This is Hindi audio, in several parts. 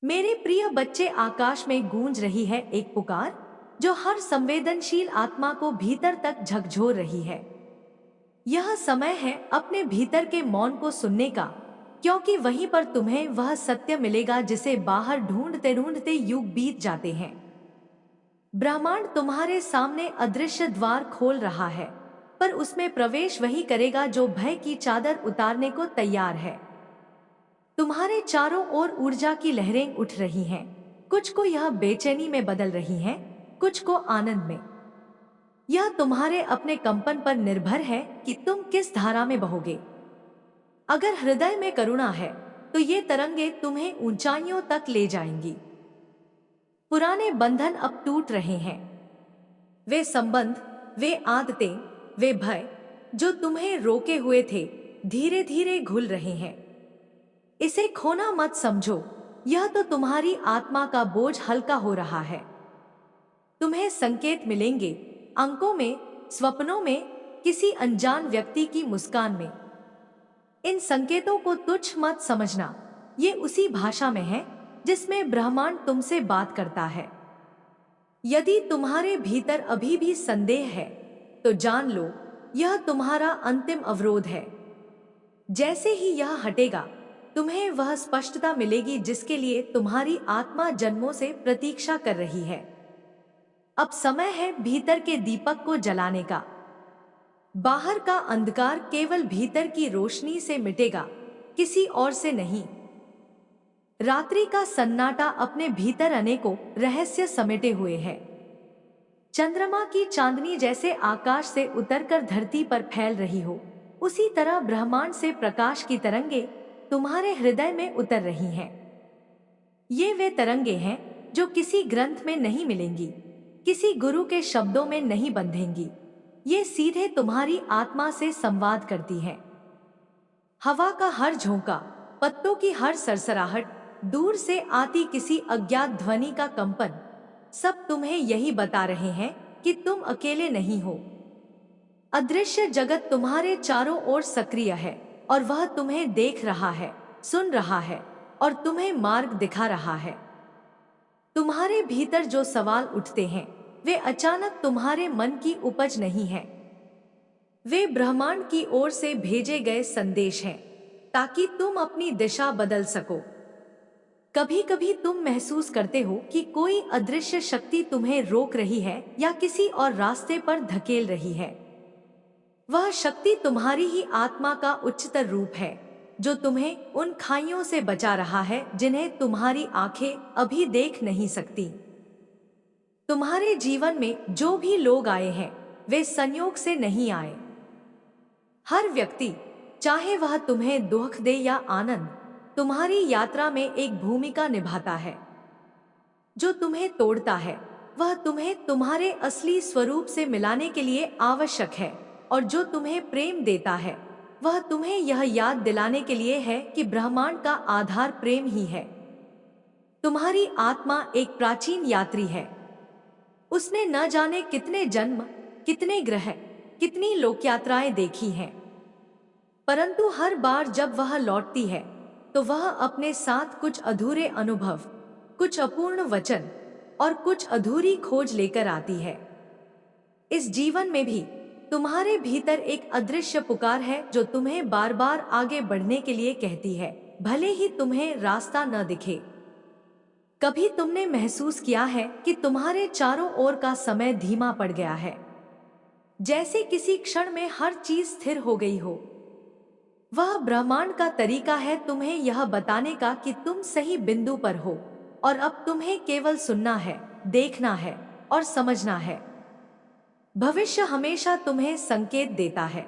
मेरे प्रिय बच्चे, आकाश में गूंज रही है एक पुकार जो हर संवेदनशील आत्मा को भीतर तक झकझोर रही है। यह समय है अपने भीतर के मौन को सुनने का, क्योंकि वहीं पर तुम्हें वह सत्य मिलेगा जिसे बाहर ढूंढते ढूंढते युग बीत जाते हैं। ब्रह्मांड तुम्हारे सामने अदृश्य द्वार खोल रहा है, पर उसमें प्रवेश वही करेगा जो भय की चादर उतारने को तैयार है। तुम्हारे चारों ओर ऊर्जा की लहरें उठ रही हैं। कुछ को यह बेचैनी में बदल रही हैं, कुछ को आनंद में। यह तुम्हारे अपने कंपन पर निर्भर है कि तुम किस धारा में बहोगे। अगर हृदय में करुणा है तो ये तरंगे तुम्हें ऊंचाइयों तक ले जाएंगी। पुराने बंधन अब टूट रहे हैं। वे संबंध, वे आदतें, वे भय जो तुम्हें रोके हुए थे, धीरे धीरे घुल रहे हैं। इसे खोना मत समझो, यह तो तुम्हारी आत्मा का बोझ हल्का हो रहा है। तुम्हें संकेत मिलेंगे, अंकों में, स्वप्नों में, किसी अनजान व्यक्ति की मुस्कान में। इन संकेतों को तुच्छ मत समझना, ये उसी भाषा में है जिसमें ब्रह्मांड तुमसे बात करता है। यदि तुम्हारे भीतर अभी भी संदेह है तो जान लो, यह तुम्हारा अंतिम अवरोध है। जैसे ही यह हटेगा, तुम्हें वह स्पष्टता मिलेगी जिसके लिए तुम्हारी आत्मा जन्मों से प्रतीक्षा कर रही है। अब समय है भीतर के दीपक को जलाने का। बाहर का अंधकार केवल भीतर की रोशनी से मिटेगा, किसी और से नहीं। रात्रि का सन्नाटा अपने भीतर अनेकों रहस्य समेटे हुए है। चंद्रमा की चांदनी जैसे आकाश से उतरकर धरती पर फैल रही हो, उसी तरह ब्रह्मांड से प्रकाश की तरंगे तुम्हारे हृदय में उतर रही हैं। ये वे तरंगे हैं जो किसी ग्रंथ में नहीं मिलेंगी, किसी गुरु के शब्दों में नहीं बंधेंगी। ये सीधे तुम्हारी आत्मा से संवाद करती हैं। हवा का हर झोंका, पत्तों की हर सरसराहट, दूर से आती किसी अज्ञात ध्वनि का कंपन, सब तुम्हें यही बता रहे हैं कि तुम अकेले नहीं हो। अदृश्य जगत तुम्हारे चारों ओर सक्रिय है और वह तुम्हें देख रहा है, सुन रहा है और तुम्हें मार्ग दिखा रहा है। तुम्हारे भीतर जो सवाल उठते हैं, वे अचानक तुम्हारे मन की उपज नहीं है। वे ब्रह्मांड की ओर से भेजे गए संदेश हैं, ताकि तुम अपनी दिशा बदल सको। कभी कभी तुम महसूस करते हो कि कोई अदृश्य शक्ति तुम्हें रोक रही है या किसी और रास्ते पर धकेल रही है। वह शक्ति तुम्हारी ही आत्मा का उच्चतर रूप है, जो तुम्हें उन खाइयों से बचा रहा है जिन्हें तुम्हारी आंखें अभी देख नहीं सकती। तुम्हारे जीवन में जो भी लोग आए हैं, वे संयोग से नहीं आए। हर व्यक्ति, चाहे वह तुम्हें दुख दे या आनंद, तुम्हारी यात्रा में एक भूमिका निभाता है। जो तुम्हें तोड़ता है, वह तुम्हें तुम्हारे असली स्वरूप से मिलाने के लिए आवश्यक है, और जो तुम्हें प्रेम देता है, वह तुम्हें यह याद दिलाने के लिए है कि ब्रह्मांड का आधार प्रेम ही है। तुम्हारी आत्मा एक प्राचीन यात्री है। उसने न जाने कितने जन्म, कितने ग्रह, कितनी लोकयात्राएं देखी हैं, परंतु हर बार जब वह लौटती है तो वह अपने साथ कुछ अधूरे अनुभव, कुछ अपूर्ण वचन और कुछ अधूरी खोज लेकर आती है। इस जीवन में भी तुम्हारे भीतर एक अदृश्य पुकार है जो तुम्हें बार बार आगे बढ़ने के लिए कहती है, भले ही तुम्हें रास्ता न दिखे। कभी तुमने महसूस किया है कि तुम्हारे चारों ओर का समय धीमा पड़ गया है, जैसे किसी क्षण में हर चीज स्थिर हो गई हो? वह ब्रह्मांड का तरीका है तुम्हें यह बताने का कि तुम सही बिंदु पर हो, और अब तुम्हें केवल सुनना है, देखना है और समझना है। भविष्य हमेशा तुम्हें संकेत देता है।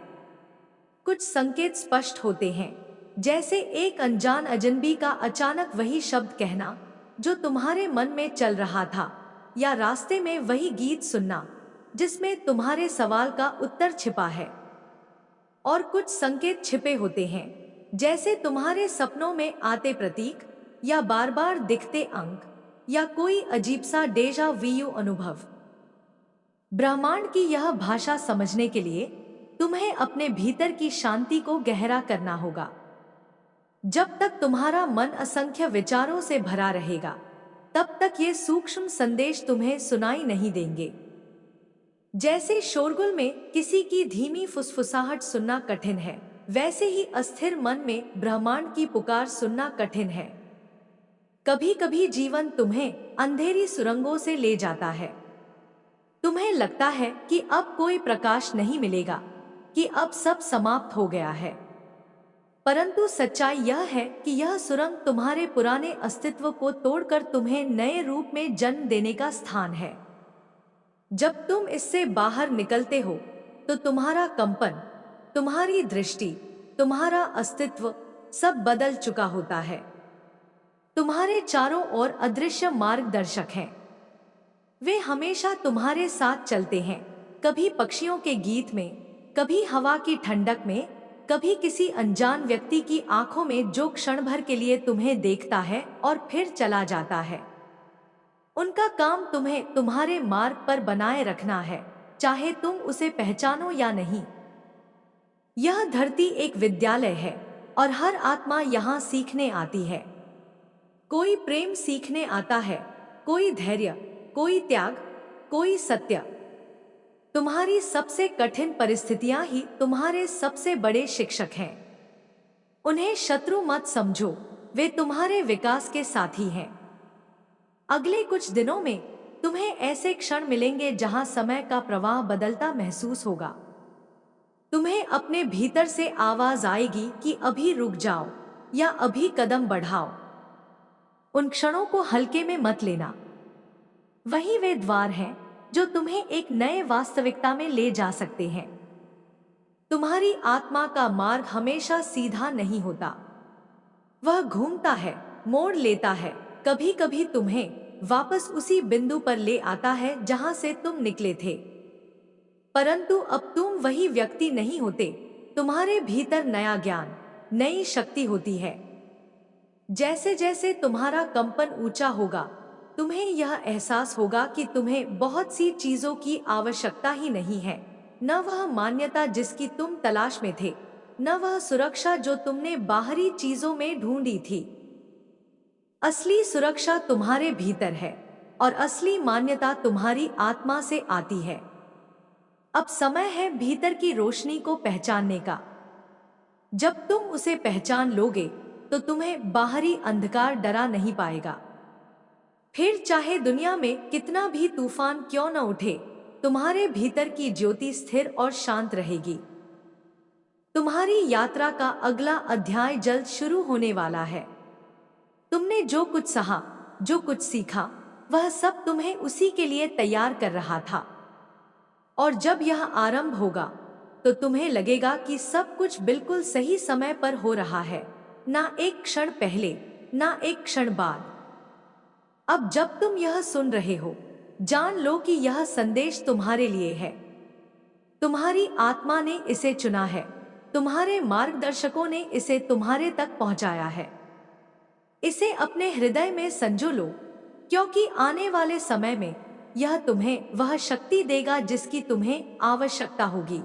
कुछ संकेत स्पष्ट होते हैं, जैसे एक अनजान अजनबी का अचानक वही शब्द कहना जो तुम्हारे मन में चल रहा था, या रास्ते में वही गीत सुनना जिसमें तुम्हारे सवाल का उत्तर छिपा है। और कुछ संकेत छिपे होते हैं, जैसे तुम्हारे सपनों में आते प्रतीक, या बार बार दिखते अंक, या कोई अजीब सा डेजा वीयू अनुभव। ब्रह्मांड की यह भाषा समझने के लिए तुम्हें अपने भीतर की शांति को गहरा करना होगा। जब तक तुम्हारा मन असंख्य विचारों से भरा रहेगा, तब तक ये सूक्ष्म संदेश तुम्हें सुनाई नहीं देंगे। जैसे शोरगुल में किसी की धीमी फुसफुसाहट सुनना कठिन है, वैसे ही अस्थिर मन में ब्रह्मांड की पुकार सुनना कठिन है। कभी कभी जीवन तुम्हें अंधेरी सुरंगों से ले जाता है। तुम्हें लगता है कि अब कोई प्रकाश नहीं मिलेगा, कि अब सब समाप्त हो गया है। परंतु सच्चाई यह है कि यह सुरंग तुम्हारे पुराने अस्तित्व को तोड़कर तुम्हें नए रूप में जन्म देने का स्थान है। जब तुम इससे बाहर निकलते हो तो तुम्हारा कंपन, तुम्हारी दृष्टि, तुम्हारा अस्तित्व सब बदल चुका होता है। तुम्हारे चारों ओर अदृश्य मार्गदर्शक हैं। वे हमेशा तुम्हारे साथ चलते हैं, कभी पक्षियों के गीत में, कभी हवा की ठंडक में, कभी किसी अनजान व्यक्ति की आंखों में जो क्षण भर के लिए तुम्हें देखता है और फिर चला जाता है। उनका काम तुम्हें तुम्हारे मार्ग पर बनाए रखना है, चाहे तुम उसे पहचानो या नहीं। यह धरती एक विद्यालय है और हर आत्मा यहाँ सीखने आती है। कोई प्रेम सीखने आता है, कोई धैर्य, कोई त्याग, कोई सत्य। तुम्हारी सबसे कठिन परिस्थितियां ही तुम्हारे सबसे बड़े शिक्षक हैं। उन्हें शत्रु मत समझो, वे तुम्हारे विकास के साथी हैं। अगले कुछ दिनों में तुम्हें ऐसे क्षण मिलेंगे जहां समय का प्रवाह बदलता महसूस होगा। तुम्हें अपने भीतर से आवाज आएगी कि अभी रुक जाओ या अभी कदम बढ़ाओ। उन क्षणों को हल्के में मत लेना। वही वे द्वार हैं जो तुम्हें एक नए वास्तविकता में ले जा सकते हैं। तुम्हारी आत्मा का मार्ग हमेशा सीधा नहीं होता। वह घूमता है, मोड़ लेता है, कभी कभी तुम्हें वापस उसी बिंदु पर ले आता है जहां से तुम निकले थे। परंतु अब तुम वही व्यक्ति नहीं होते। तुम्हारे भीतर नया ज्ञान, नई शक्ति होती है। जैसे जैसे तुम्हारा कंपन ऊंचा होगा, तुम्हें यह एहसास होगा कि तुम्हें बहुत सी चीजों की आवश्यकता ही नहीं है। न वह मान्यता जिसकी तुम तलाश में थे, न वह सुरक्षा जो तुमने बाहरी चीजों में ढूंढी थी। असली सुरक्षा तुम्हारे भीतर है और असली मान्यता तुम्हारी आत्मा से आती है। अब समय है भीतर की रोशनी को पहचानने का। जब तुम उसे पहचान लोगे तो तुम्हें बाहरी अंधकार डरा नहीं पाएगा। फिर चाहे दुनिया में कितना भी तूफान क्यों न उठे, तुम्हारे भीतर की ज्योति स्थिर और शांत रहेगी। तुम्हारी यात्रा का अगला अध्याय जल्द शुरू होने वाला है। तुमने जो कुछ सहा, जो कुछ सीखा, वह सब तुम्हें उसी के लिए तैयार कर रहा था। और जब यह आरंभ होगा तो तुम्हें लगेगा कि सब कुछ बिल्कुल सही समय पर हो रहा है, ना एक क्षण पहले, ना एक क्षण बाद। अब जब तुम यह सुन रहे हो, जान लो कि यह संदेश तुम्हारे लिए है। तुम्हारी आत्मा ने इसे चुना है, तुम्हारे मार्गदर्शकों ने इसे तुम्हारे तक पहुंचाया है। इसे अपने हृदय में संजो लो, क्योंकि आने वाले समय में यह तुम्हें वह शक्ति देगा जिसकी तुम्हें आवश्यकता होगी।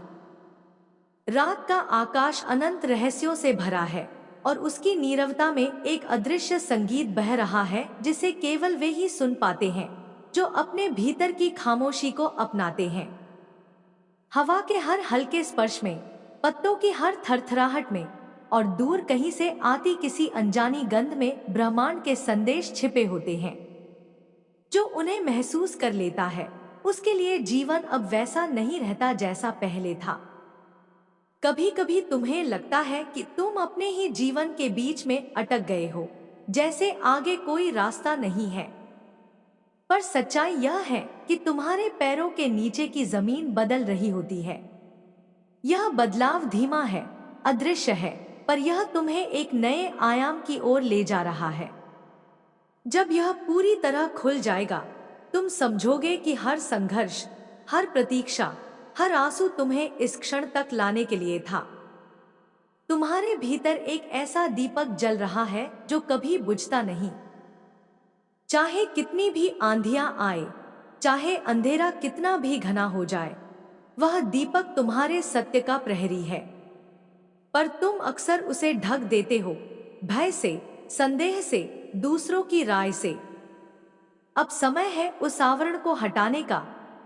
रात का आकाश अनंत रहस्यों से भरा है और उसकी नीरवता में एक अदृश्य संगीत बह रहा है जिसे केवल वे ही सुन पाते हैं जो अपने भीतर की खामोशी को अपनाते हैं। हवा के हर हल्के स्पर्श में, पत्तों की हर थरथराहट में और दूर कहीं से आती किसी अनजानी गंध में ब्रह्मांड के संदेश छिपे होते हैं। जो उन्हें महसूस कर लेता है, उसके लिए जीवन अब वैसा नहीं रहता जैसा पहले था। कभी कभी तुम्हें लगता है कि तुम अपने ही जीवन के बीच में अटक गए हो, जैसे आगे कोई रास्ता नहीं है। पर सच्चाई यह है कि तुम्हारे पैरों के नीचे की जमीन बदल रही होती है। यह बदलाव धीमा है, अदृश्य है, पर यह तुम्हें एक नए आयाम की ओर ले जा रहा है। जब यह पूरी तरह खुल जाएगा, तुम समझोगे कि हर संघर्ष, हर प्रतीक्षा, हर आंसू तुम्हें इस क्षण तक लाने के लिए था। तुम्हारे भीतर एक ऐसा दीपक जल रहा है जो कभी बुझता नहीं। चाहे कितनी भी आंधियां आए, चाहे अंधेरा कितना भी घना हो जाए, वह दीपक तुम्हारे सत्य का प्रहरी है। पर तुम अक्सर उसे ढक देते हो, भय से, संदेह से, दूसरों की राय से। अब समय है उस आवरण को हटाने का,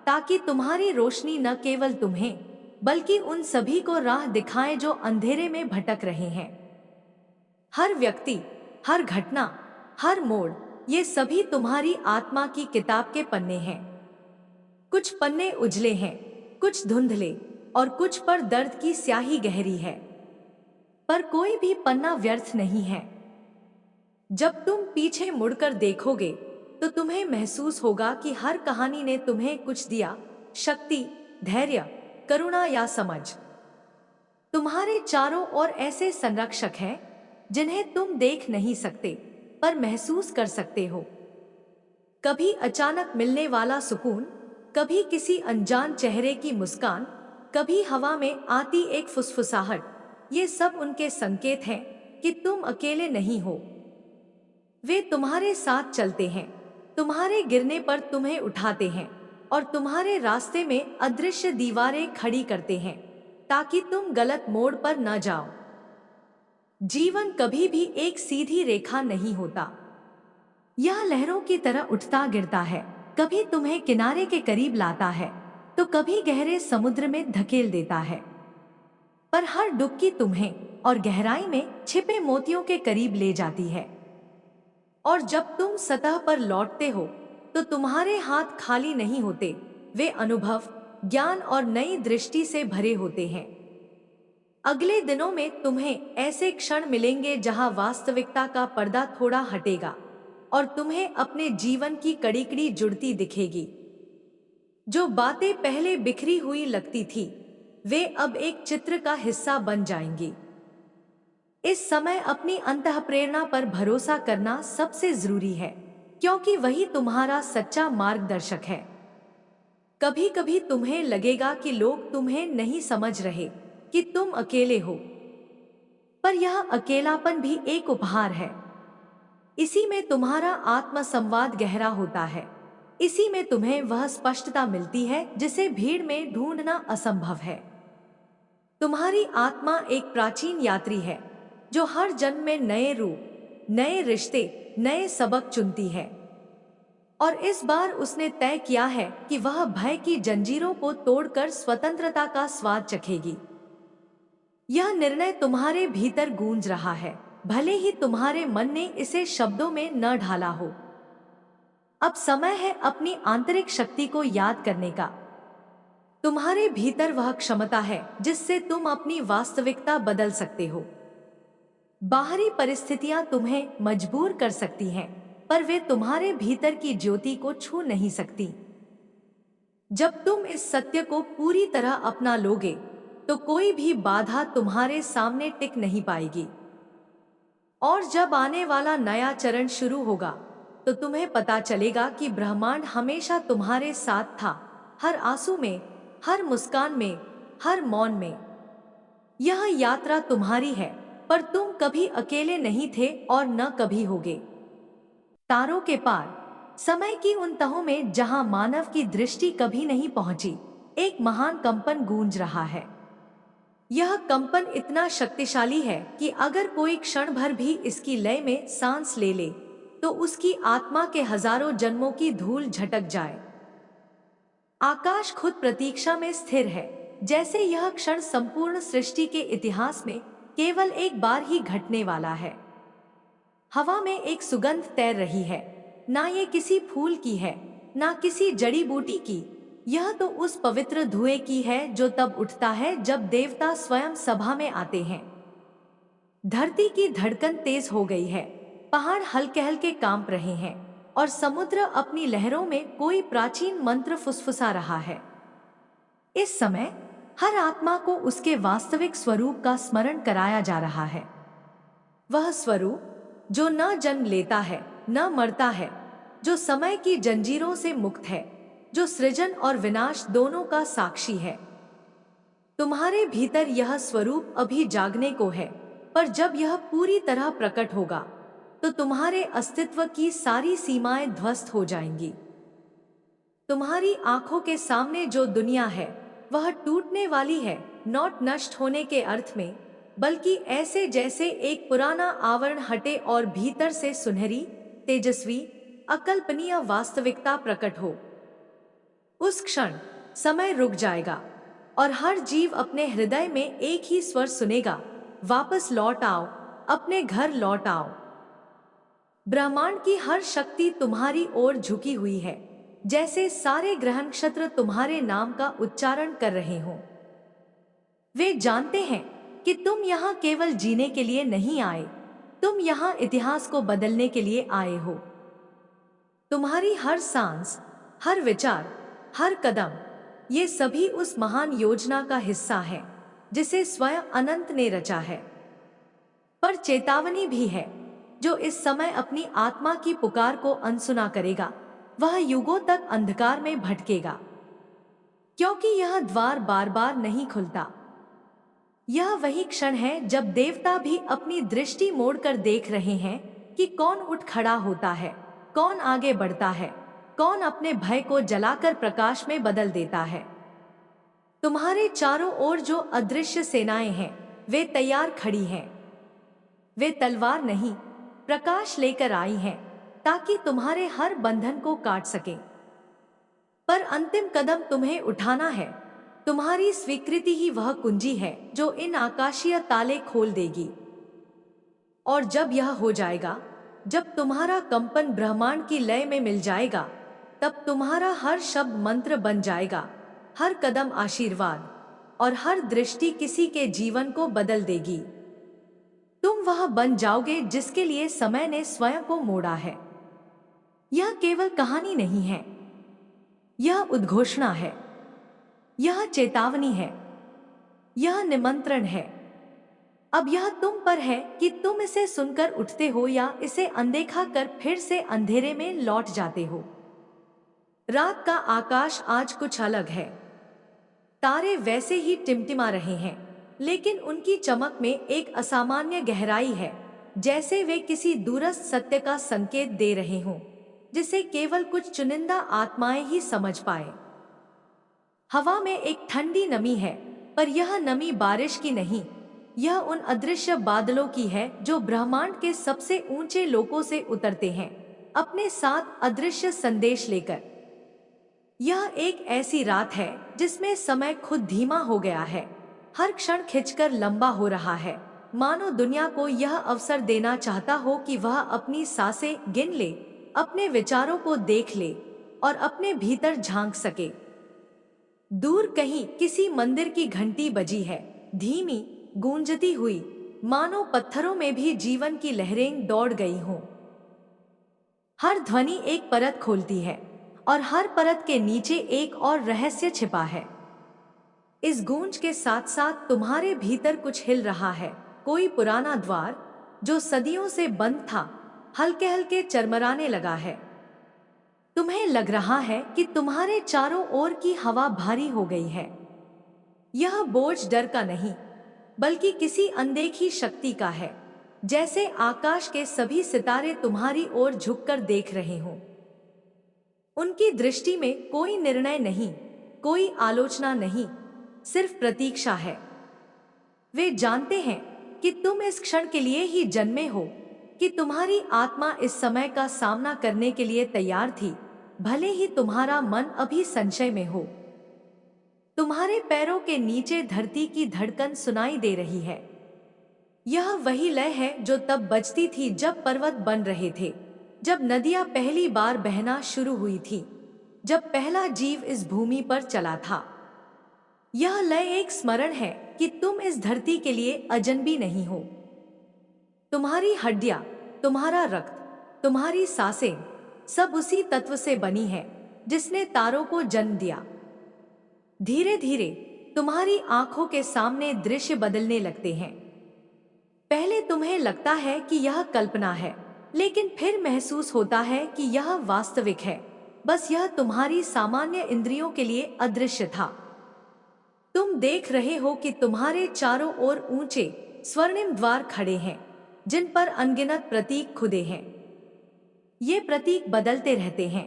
ताकि तुम्हारी रोशनी न केवल तुम्हें बल्कि उन सभी को राह दिखाए जो अंधेरे में भटक रहे हैं। हर व्यक्ति, हर घटना, हर मोड़, ये सभी तुम्हारी आत्मा की किताब के पन्ने हैं। कुछ पन्ने उजले हैं, कुछ धुंधले, और कुछ पर दर्द की स्याही गहरी है। पर कोई भी पन्ना व्यर्थ नहीं है। जब तुम पीछे मुड़कर देखोगे तो तुम्हें महसूस होगा कि हर कहानी ने तुम्हें कुछ दिया, शक्ति, धैर्य, करुणा या समझ। तुम्हारे चारों ओर ऐसे संरक्षक हैं जिन्हें तुम देख नहीं सकते पर महसूस कर सकते हो। कभी अचानक मिलने वाला सुकून, कभी किसी अनजान चेहरे की मुस्कान, कभी हवा में आती एक फुसफुसाहट, ये सब उनके संकेत हैं कि तुम अकेले नहीं हो। वे तुम्हारे साथ चलते हैं, तुम्हारे गिरने पर तुम्हें उठाते हैं और तुम्हारे रास्ते में अदृश्य दीवारें खड़ी करते हैं ताकि तुम गलत मोड़ पर न जाओ। जीवन कभी भी एक सीधी रेखा नहीं होता। यह लहरों की तरह उठता गिरता है, कभी तुम्हें किनारे के करीब लाता है तो कभी गहरे समुद्र में धकेल देता है। पर हर डुबकी तुम्हें और गहराई में छिपे मोतियों के करीब ले जाती है। और जब तुम सतह पर लौटते हो तो तुम्हारे हाथ खाली नहीं होते, वे अनुभव, ज्ञान और नई दृष्टि से भरे होते हैं। अगले दिनों में तुम्हें ऐसे क्षण मिलेंगे जहां वास्तविकता का पर्दा थोड़ा हटेगा और तुम्हें अपने जीवन की कड़ी-कड़ी जुड़ती दिखेगी। जो बातें पहले बिखरी हुई लगती थी, वे अब एक चित्र का हिस्सा बन जाएंगी। इस समय अपनी अंतःप्रेरणा पर भरोसा करना सबसे जरूरी है, क्योंकि वही तुम्हारा सच्चा मार्गदर्शक है। कभी कभी तुम्हें लगेगा कि लोग तुम्हें नहीं समझ रहे, कि तुम अकेले हो, पर यह अकेलापन भी एक उपहार है। इसी में तुम्हारा आत्मसंवाद गहरा होता है। इसी में तुम्हें वह स्पष्टता मिलती है जिसे भीड़ में ढूंढना असंभव है। तुम्हारी आत्मा एक प्राचीन यात्री है जो हर जन्म में नए रूप, नए रिश्ते, नए सबक चुनती है। और इस बार उसने तय किया है कि वह भय की जंजीरों को तोड़कर स्वतंत्रता का स्वाद चखेगी। यह निर्णय तुम्हारे भीतर गूंज रहा है, भले ही तुम्हारे मन ने इसे शब्दों में न ढाला हो। अब समय है अपनी आंतरिक शक्ति को याद करने का। तुम्हारे भीतर वह क्षमता है जिससे तुम अपनी वास्तविकता बदल सकते हो। बाहरी परिस्थितियां तुम्हें मजबूर कर सकती हैं, पर वे तुम्हारे भीतर की ज्योति को छू नहीं सकती। जब तुम इस सत्य को पूरी तरह अपना लोगे तो कोई भी बाधा तुम्हारे सामने टिक नहीं पाएगी। और जब आने वाला नया चरण शुरू होगा तो तुम्हें पता चलेगा कि ब्रह्मांड हमेशा तुम्हारे साथ था, हर आंसू में, हर मुस्कान में, हर मौन में। यह यात्रा तुम्हारी है, पर तुम कभी अकेले नहीं थे और न कभी होगे। तारों के पार, समय की उन तहों में जहां मानव की दृष्टि कभी नहीं पहुंची, एक महान कंपन गूंज रहा है। यह कंपन इतना शक्तिशाली है कि अगर कोई क्षण भर भी इसकी लय में सांस ले ले तो उसकी आत्मा के हजारों जन्मों की धूल झटक जाए। आकाश खुद प्रतीक्षा में स्थिर है, जैसे यह क्षण संपूर्ण सृष्टि के इतिहास में केवल एक बार ही घटने वाला है। हवा में एक सुगंध तैर रही है, ना ये किसी फूल की है, ना किसी जड़ी बूटी की, यह तो उस पवित्र धुएं की है जो तब उठता है जब देवता स्वयं सभा में आते हैं। धरती की धड़कन तेज हो गई है, पहाड़ हल्के हल्के कांप रहे हैं और समुद्र अपनी लहरों में कोई प्राचीन मंत्र फुसफुसा रहा है। इस समय हर आत्मा को उसके वास्तविक स्वरूप का स्मरण कराया जा रहा है। वह स्वरूप जो न जन्म लेता है, न मरता है, जो समय की जंजीरों से मुक्त है, जो सृजन और विनाश दोनों का साक्षी है। तुम्हारे भीतर यह स्वरूप अभी जागने को है, पर जब यह पूरी तरह प्रकट होगा तो तुम्हारे अस्तित्व की सारी सीमाएं ध्वस्त हो जाएंगी। तुम्हारी आंखों के सामने जो दुनिया है वह टूटने वाली है, नॉट नष्ट होने के अर्थ में, बल्कि ऐसे जैसे एक पुराना आवरण हटे और भीतर से सुनहरी, तेजस्वी, अकल्पनीय वास्तविकता प्रकट हो। उस क्षण समय रुक जाएगा और हर जीव अपने हृदय में एक ही स्वर सुनेगा, वापस लौट आओ, अपने घर लौट आओ। ब्रह्मांड की हर शक्ति तुम्हारी ओर झुकी हुई है, जैसे सारे ग्रह नक्षत्र तुम्हारे नाम का उच्चारण कर रहे हों। वे जानते हैं कि तुम यहाँ केवल जीने के लिए नहीं आए, तुम यहाँ इतिहास को बदलने के लिए आए हो। तुम्हारी हर सांस, हर विचार, हर कदम, ये सभी उस महान योजना का हिस्सा है जिसे स्वयं अनंत ने रचा है। पर चेतावनी भी है, जो इस समय अपनी आत्मा की पुकार को अनसुना करेगा, वह युगों तक अंधकार में भटकेगा, क्योंकि यह द्वार बार बार नहीं खुलता। यह वही क्षण है जब देवता भी अपनी दृष्टि मोड़कर देख रहे हैं कि कौन उठ खड़ा होता है, कौन आगे बढ़ता है, कौन अपने भय को जलाकर प्रकाश में बदल देता है। तुम्हारे चारों ओर जो अदृश्य सेनाएं हैं, वे तैयार खड़ी हैं। वे तलवार नहीं, प्रकाश लेकर आई हैं, ताकि तुम्हारे हर बंधन को काट सकें। पर अंतिम कदम तुम्हें उठाना है। तुम्हारी स्वीकृति ही वह कुंजी है जो इन आकाशीय ताले खोल देगी। और जब यह हो जाएगा, जब तुम्हारा कंपन ब्रह्मांड की लय में मिल जाएगा, तब तुम्हारा हर शब्द मंत्र बन जाएगा, हर कदम आशीर्वाद और हर दृष्टि किसी के जीवन को बदल देगी। तुम वह बन जाओगे जिसके लिए समय ने स्वयं को मोड़ा है। यह केवल कहानी नहीं है, यह उद्घोषणा है, यह चेतावनी है, यह निमंत्रण है। अब यह तुम पर है कि तुम इसे सुनकर उठते हो या इसे अनदेखा कर फिर से अंधेरे में लौट जाते हो। रात का आकाश आज कुछ अलग है। तारे वैसे ही टिमटिमा रहे हैं, लेकिन उनकी चमक में एक असामान्य गहराई है, जैसे वे किसी दूरस्थ सत्य का संकेत दे रहे हों, जिसे केवल कुछ चुनिंदा आत्माएं ही समझ पाए। हवा में एक ठंडी नमी है, पर यह नमी बारिश की नहीं, यह उन अदृश्य बादलों की है जो ब्रह्मांड के सबसे ऊंचे लोकों से उतरते हैं, अपने साथ अदृश्य संदेश लेकर। यह एक ऐसी रात है जिसमें समय खुद धीमा हो गया है, हर क्षण खिंचकर लंबा हो रहा है, मानो दुनिया को यह अवसर देना चाहता हो कि वह अपनी सांसें गिन ले, अपने विचारों को देख ले और अपने भीतर झांक सके। दूर कहीं किसी मंदिर की घंटी बजी है, धीमी, गूंजती हुई, मानो पत्थरों में भी जीवन की लहरें दौड़ गई हों। हर ध्वनि एक परत खोलती है और हर परत के नीचे एक और रहस्य छिपा है। इस गूंज के साथ साथ तुम्हारे भीतर कुछ हिल रहा है, कोई पुराना द्वार जो सदियों से बंद था, हल्के हल्के चरमराने लगा है। तुम्हें लग रहा है कि तुम्हारे चारों ओर की हवा भारी हो गई है। यह बोझ डर का नहीं, बल्कि किसी अनदेखी शक्ति का है, जैसे आकाश के सभी सितारे तुम्हारी ओर झुककर देख रहे हों। उनकी दृष्टि में कोई निर्णय नहीं, कोई आलोचना नहीं, सिर्फ प्रतीक्षा है। वे जानते हैं कि तुम इस क्षण के लिए ही जन्मे हो, कि तुम्हारी आत्मा इस समय का सामना करने के लिए तैयार थी, भले ही तुम्हारा मन अभी संशय में हो। तुम्हारे पैरों के नीचे धरती की धड़कन सुनाई दे रही है। यह वही लय है जो तब बजती थी जब पर्वत बन रहे थे, जब नदियां पहली बार बहना शुरू हुई थी, जब पहला जीव इस भूमि पर चला था। यह लय एक स्मरण है कि तुम इस धरती के लिए अजनबी नहीं हो। तुम्हारी हड्डियां, तुम्हारा रक्त, तुम्हारी सांसें सब उसी तत्व से बनी है जिसने तारों को जन्म दिया। धीरे धीरे तुम्हारी आंखों के सामने दृश्य बदलने लगते हैं। पहले तुम्हें लगता है कि यह कल्पना है, लेकिन फिर महसूस होता है कि यह वास्तविक है, बस यह तुम्हारी सामान्य इंद्रियों के लिए अदृश्य था। तुम देख रहे हो कि तुम्हारे चारों ओर ऊंचे स्वर्णिम द्वार खड़े हैं, जिन पर अनगिनत प्रतीक खुदे हैं। ये प्रतीक बदलते रहते हैं,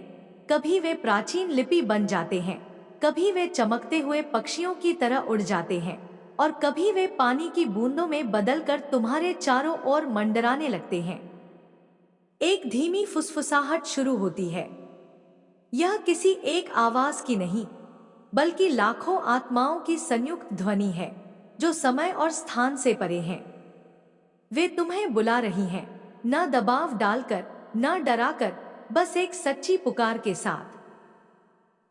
कभी वे प्राचीन लिपि बन जाते हैं, कभी वे चमकते हुए पक्षियों की तरह उड़ जाते हैं, और कभी वे पानी की बूंदों में बदलकर तुम्हारे चारों ओर मंडराने लगते हैं। एक धीमी फुसफुसाहट शुरू होती है। यह किसी एक आवाज की नहीं, बल्कि लाखों आत्माओं की संयुक्त ध्वनि है, जो समय और स्थान से परे हैं। वे तुम्हें बुला रही हैं, न दबाव डालकर, न डराकर, बस एक सच्ची पुकार के साथ।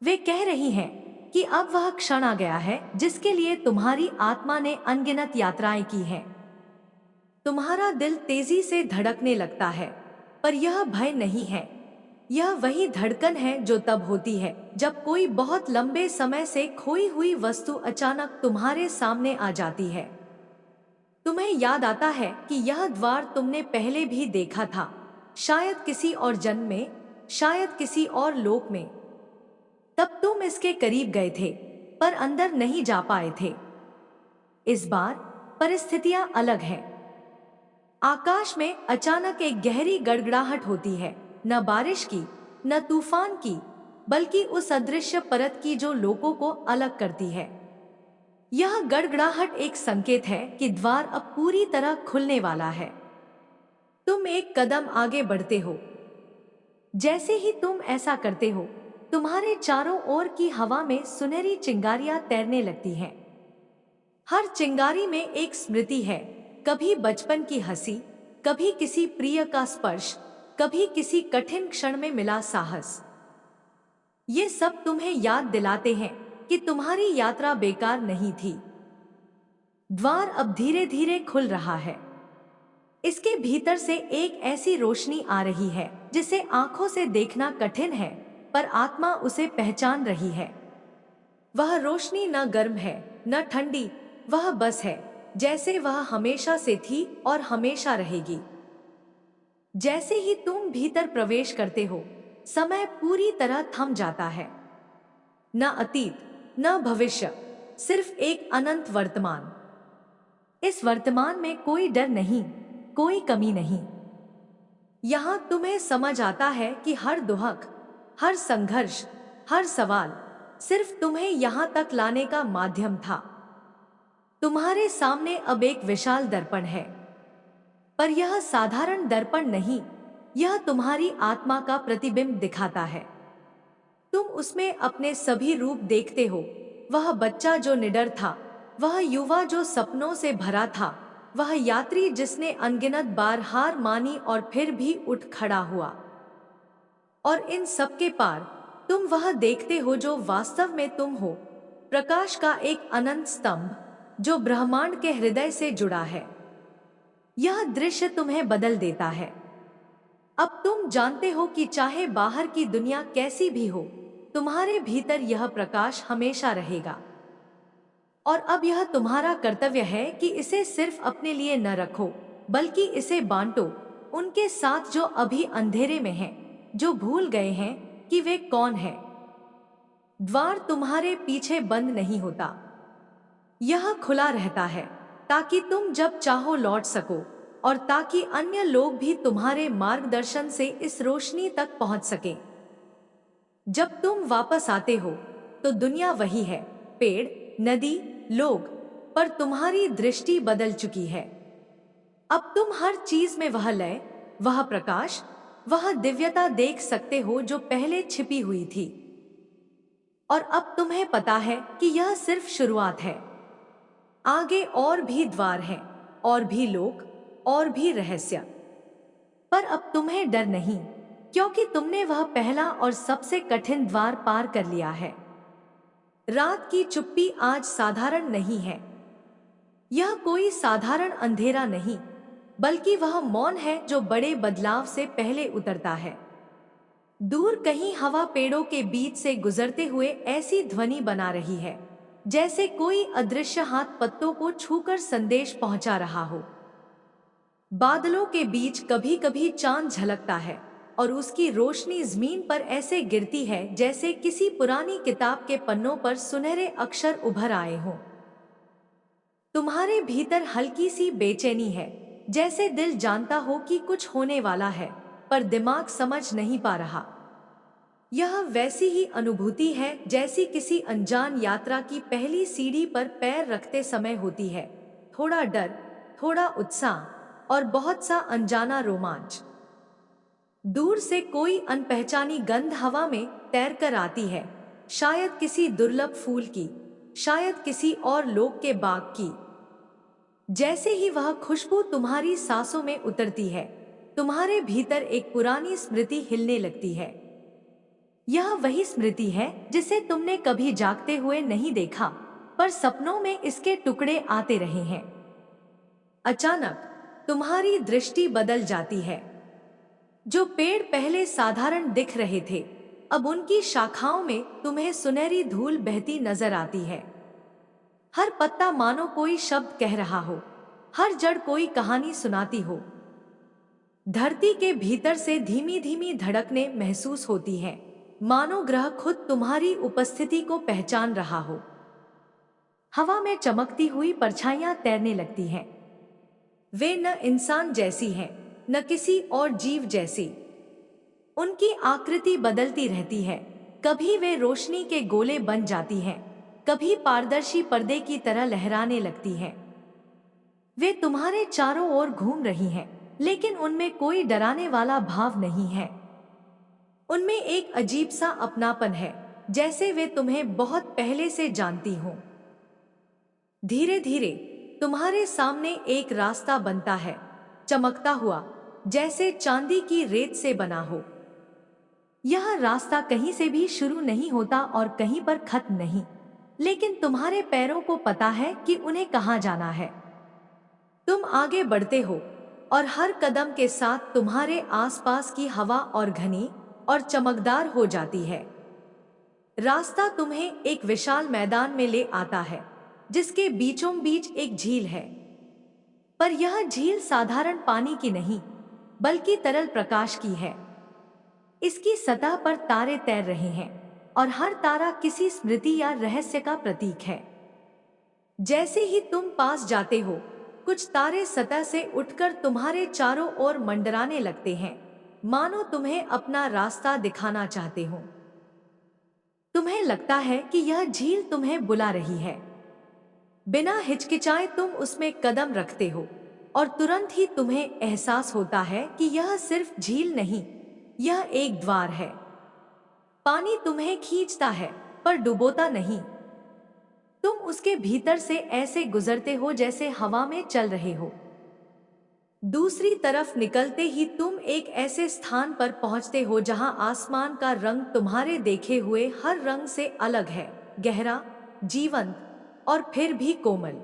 वे कह रही हैं कि अब वह क्षण आ गया है जिसके लिए तुम्हारी आत्मा ने अनगिनत यात्राएं की हैं। तुम्हारा दिल तेजी से धड़कने लगता है, पर यह भय नहीं है। यह वही धड़कन है जो तब होती है जब कोई बहुत लंबे समय से खोई हुई वस्तु अचानक तुम्हारे सामने आ जाती है। तुम्हें याद आता है कि यह द्वार तुमने पहले भी देखा था, शायद किसी और जन्म में, शायद किसी और लोक में। तब तुम इसके करीब गए थे, पर अंदर नहीं जा पाए थे। इस बार परिस्थितियां अलग हैं। आकाश में अचानक एक गहरी गड़गड़ाहट होती है, न बारिश की, न तूफान की, बल्कि उस अदृश्य परत की जो लोगों को अलग करती है। यह गड़गड़ाहट एक संकेत है कि द्वार अब पूरी तरह खुलने वाला है। तुम एक कदम आगे बढ़ते हो। जैसे ही तुम ऐसा करते हो, तुम्हारे चारों ओर की हवा में सुनहरी चिंगारियां तैरने लगती हैं। हर चिंगारी में एक स्मृति है, कभी बचपन की हंसी, कभी किसी प्रिय का स्पर्श, कभी किसी कठिन क्षण में मिला साहस। ये सब तुम्हें याद दिलाते हैं कि तुम्हारी यात्रा बेकार नहीं थी। द्वार अब धीरे धीरे खुल रहा है। इसके भीतर से एक ऐसी रोशनी आ रही है जिसे आंखों से देखना कठिन है, पर आत्मा उसे पहचान रही है। वह रोशनी न गर्म है, न ठंडी, वह बस है जैसे वह हमेशा से थी और हमेशा रहेगी। जैसे ही तुम भीतर प्रवेश करते हो, समय पूरी तरह थम जाता है। न अतीत, न भविष्य, सिर्फ एक अनंत वर्तमान। इस वर्तमान में कोई डर नहीं, कोई कमी नहीं। यहां तुम्हें समझ आता है कि हर दुहक, हर संघर्ष, हर सवाल सिर्फ तुम्हें यहां तक लाने का माध्यम था। तुम्हारे सामने अब एक विशाल दर्पण है, पर यह साधारण दर्पण नहीं, यह तुम्हारी आत्मा का प्रतिबिंब दिखाता है। तुम उसमें अपने सभी रूप देखते हो, वह बच्चा जो निडर था, वह युवा जो सपनों से भरा था, वह यात्री जिसने अनगिनत बार हार मानी और फिर भी उठ खड़ा हुआ। और इन सब के पार तुम वह देखते हो जो वास्तव में तुम हो, प्रकाश का एक अनंत स्तंभ जो ब्रह्मांड के हृदय से जुड़ा है। यह दृश्य तुम्हें बदल देता है। अब तुम जानते हो कि चाहे बाहर की दुनिया कैसी भी हो, तुम्हारे भीतर यह प्रकाश हमेशा रहेगा। और अब यह तुम्हारा कर्तव्य है कि इसे सिर्फ अपने लिए न रखो, बल्कि इसे बांटो उनके साथ जो अभी अंधेरे में हैं, जो भूल गए हैं कि वे कौन हैं। द्वार तुम्हारे पीछे बंद नहीं होता, यह खुला रहता है ताकि तुम जब चाहो लौट सको, और ताकि अन्य लोग भी तुम्हारे मार्गदर्शन से इस रोशनी तक पहुंच सके। जब तुम वापस आते हो तो दुनिया वही है, पेड़, नदी, लोग, पर तुम्हारी दृष्टि बदल चुकी है। अब तुम हर चीज में वह लय, वह प्रकाश, वह दिव्यता देख सकते हो जो पहले छिपी हुई थी। और अब तुम्हें पता है कि यह सिर्फ शुरुआत है। आगे और भी द्वार हैं, और भी लोग, और भी रहस्य। पर अब तुम्हें डर नहीं, क्योंकि तुमने वह पहला और सबसे कठिन द्वार पार कर लिया है। रात की चुप्पी आज साधारण नहीं है। यह कोई साधारण अंधेरा नहीं, बल्कि वह मौन है जो बड़े बदलाव से पहले उतरता है। दूर कहीं हवा पेड़ों के बीच से गुजरते हुए ऐसी ध्वनि बना रही है जैसे कोई अदृश्य हाथ पत्तों को छूकर संदेश पहुंचा रहा हो। बादलों के बीच कभी कभी चांद झलकता है, और उसकी रोशनी जमीन पर ऐसे गिरती है जैसे किसी पुरानी किताब के पन्नों पर सुनहरे अक्षर उभर आए हों। तुम्हारे भीतर हल्की सी बेचैनी है, जैसे दिल जानता हो कि कुछ होने वाला है, पर दिमाग समझ नहीं पा रहा। यह वैसी ही अनुभूति है जैसी किसी अनजान यात्रा की पहली सीढ़ी पर पैर रखते समय होती है। थोड़ा डर, थोड़ा उत्साह और बहुत सा अनजाना रोमांच। दूर से कोई अनपहचानी गंध हवा में तैरकर आती है, शायद किसी दुर्लभ फूल की, शायद किसी और लोक के बाग की। जैसे ही वह खुशबू तुम्हारी सांसों में उतरती है, तुम्हारे भीतर एक पुरानी स्मृति हिलने लगती है। यह वही स्मृति है जिसे तुमने कभी जागते हुए नहीं देखा, पर सपनों में इसके टुकड़े आते रहे हैं। अचानक तुम्हारी दृष्टि बदल जाती है। जो पेड़ पहले साधारण दिख रहे थे, अब उनकी शाखाओं में तुम्हें सुनहरी धूल बहती नजर आती है। हर पत्ता मानो कोई शब्द कह रहा हो, हर जड़ कोई कहानी सुनाती हो। धरती के भीतर से धीमी धीमी धड़कने महसूस होती है, मानो ग्रह खुद तुम्हारी उपस्थिति को पहचान रहा हो। हवा में चमकती हुई परछाइयां तैरने लगती हैं। वे न इंसान जैसी हैं, न किसी और जीव जैसी। उनकी आकृति बदलती रहती है। कभी वे रोशनी के गोले बन जाती हैं, कभी पारदर्शी पर्दे की तरह लहराने लगती हैं। वे तुम्हारे चारों ओर घूम रही हैं, लेकिन उनमें कोई डराने वाला भाव नहीं है। उनमें एक अजीब सा अपनापन है, जैसे वे तुम्हें बहुत पहले से जानती हों। धीरे धीरे तुम्हारे सामने एक रास्ता बनता है, चमकता हुआ, जैसे चांदी की रेत से बना हो। यह रास्ता कहीं से भी शुरू नहीं होता और कहीं पर खत्म नहीं, लेकिन तुम्हारे पैरों को पता है कि उन्हें कहाँ जाना है। तुम आगे बढ़ते हो और हर कदम के साथ तुम्हारे आसपास की हवा और घनी और चमकदार हो जाती है। रास्ता तुम्हें एक विशाल मैदान में ले आता है, जिसके बीचों बीच एक झील है। पर यह झील साधारण पानी की नहीं, बल्कि तरल प्रकाश की है। इसकी सतह पर तारे तैर रहे हैं और हर तारा किसी स्मृति या रहस्य का प्रतीक है। जैसे ही तुम पास जाते हो, कुछ तारे सतह से उठकर तुम्हारे चारों ओर मंडराने लगते हैं, मानो तुम्हें अपना रास्ता दिखाना चाहते हो। तुम्हें लगता है कि यह झील तुम्हें बुला रही है। बिना हिचकिचाए तुम उसमें कदम रखते हो और तुरंत ही तुम्हें एहसास होता है कि यह सिर्फ झील नहीं, यह एक द्वार है। पानी तुम्हें खींचता है पर डुबोता नहीं। तुम उसके भीतर से ऐसे गुजरते हो जैसे हवा में चल रहे हो। दूसरी तरफ निकलते ही तुम एक ऐसे स्थान पर पहुंचते हो जहां आसमान का रंग तुम्हारे देखे हुए हर रंग से अलग है, गहरा, जीवंत और फिर भी कोमल।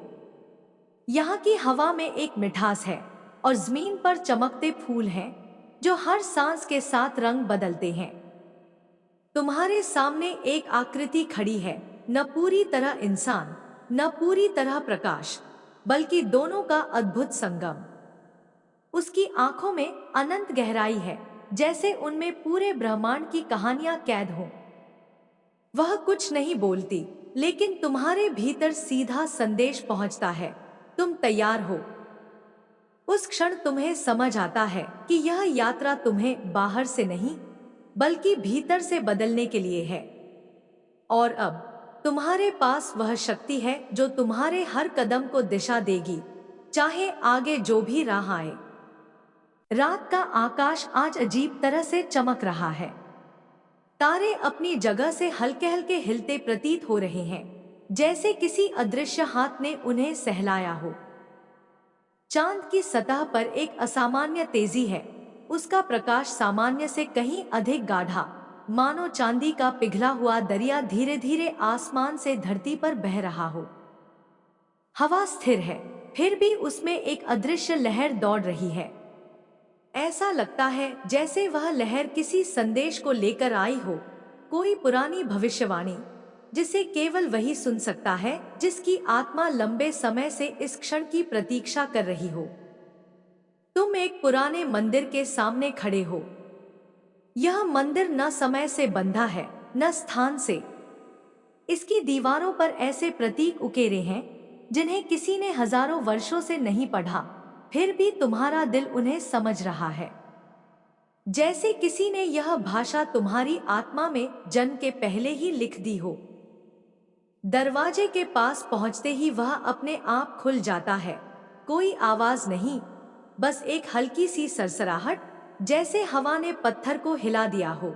यहाँ की हवा में एक मिठास है और जमीन पर चमकते फूल हैं जो हर सांस के साथ रंग बदलते हैं। तुम्हारे सामने एक आकृति खड़ी है, न पूरी तरह इंसान, न पूरी तरह प्रकाश, बल्कि दोनों का अद्भुत संगम। उसकी आंखों में अनंत गहराई है, जैसे उनमें पूरे ब्रह्मांड की कहानियां कैद हों। वह कुछ नहीं बोलती, लेकिन तुम्हारे भीतर सीधा संदेश पहुंचता है, तुम तैयार हो। उस क्षण तुम्हें समझ आता है कि यह यात्रा तुम्हें बाहर से नहीं, बल्कि भीतर से बदलने के लिए है। और अब तुम्हारे पास वह शक्ति है जो तुम्हारे हर कदम को दिशा देगी, चाहे आगे जो भी राह आए। रात का आकाश आज अजीब तरह से चमक रहा है। तारे अपनी जगह से हल्के हल्के हिलते प्रतीत हो रहे हैं, जैसे किसी अदृश्य हाथ ने उन्हें सहलाया हो। चांद की सतह पर एक असामान्य तेजी है, उसका प्रकाश सामान्य से कहीं अधिक गाढ़ा, मानो चांदी का पिघला हुआ दरिया धीरे धीरे आसमान से धरती पर बह रहा हो। हवा स्थिर है, फिर भी उसमें एक अदृश्य लहर दौड़ रही है। ऐसा लगता है जैसे वह लहर किसी संदेश को लेकर आई हो, कोई पुरानी भविष्यवाणी जिसे केवल वही सुन सकता है जिसकी आत्मा लंबे समय से इस क्षण की प्रतीक्षा कर रही हो। तुम एक पुराने मंदिर के सामने खड़े हो। यह मंदिर न समय से बंधा है, न स्थान से। इसकी दीवारों पर ऐसे प्रतीक उकेरे हैं जिन्हें किसी ने हजारों वर्षों से नहीं पढ़ा, फिर भी तुम्हारा दिल उन्हें समझ रहा है। जैसे किसी ने यह भाषा तुम्हारी आत्मा में जन्म के पहले ही लिख दी हो। दरवाजे के पास पहुंचते ही वह अपने आप खुल जाता है। कोई आवाज नहीं, बस एक हल्की सी सरसराहट, जैसे हवा ने पत्थर को हिला दिया हो।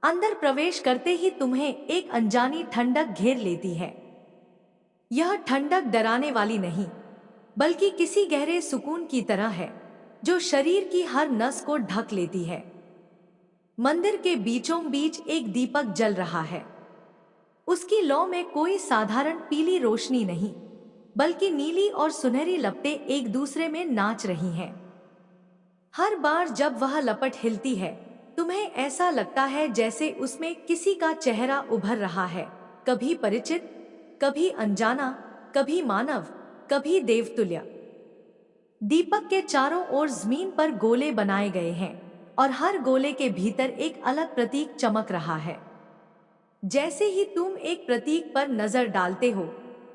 अंदर प्रवेश करते ही तुम्हें एक अनजानी ठंडक घेर लेती है। यह ठंडक डराने वाली नहीं, बल्कि किसी गहरे सुकून की तरह है जो शरीर की हर नस को ढक लेती है। मंदिर के बीचों बीच एक दीपक जल रहा है। उसकी लौ में कोई साधारण पीली रोशनी नहीं, बल्कि नीली और सुनहरी लपटें एक दूसरे में नाच रही हैं। हर बार जब वह लपट हिलती है, तुम्हें ऐसा लगता है जैसे उसमें किसी का चेहरा उभर रहा है, कभी परिचित, कभी अनजाना, कभी मानव, कभी देवतुल्य। दीपक के चारों ओर जमीन पर गोले बनाए गए हैं और हर गोले के भीतर एक अलग प्रतीक चमक रहा है। जैसे ही तुम एक प्रतीक पर नजर डालते हो,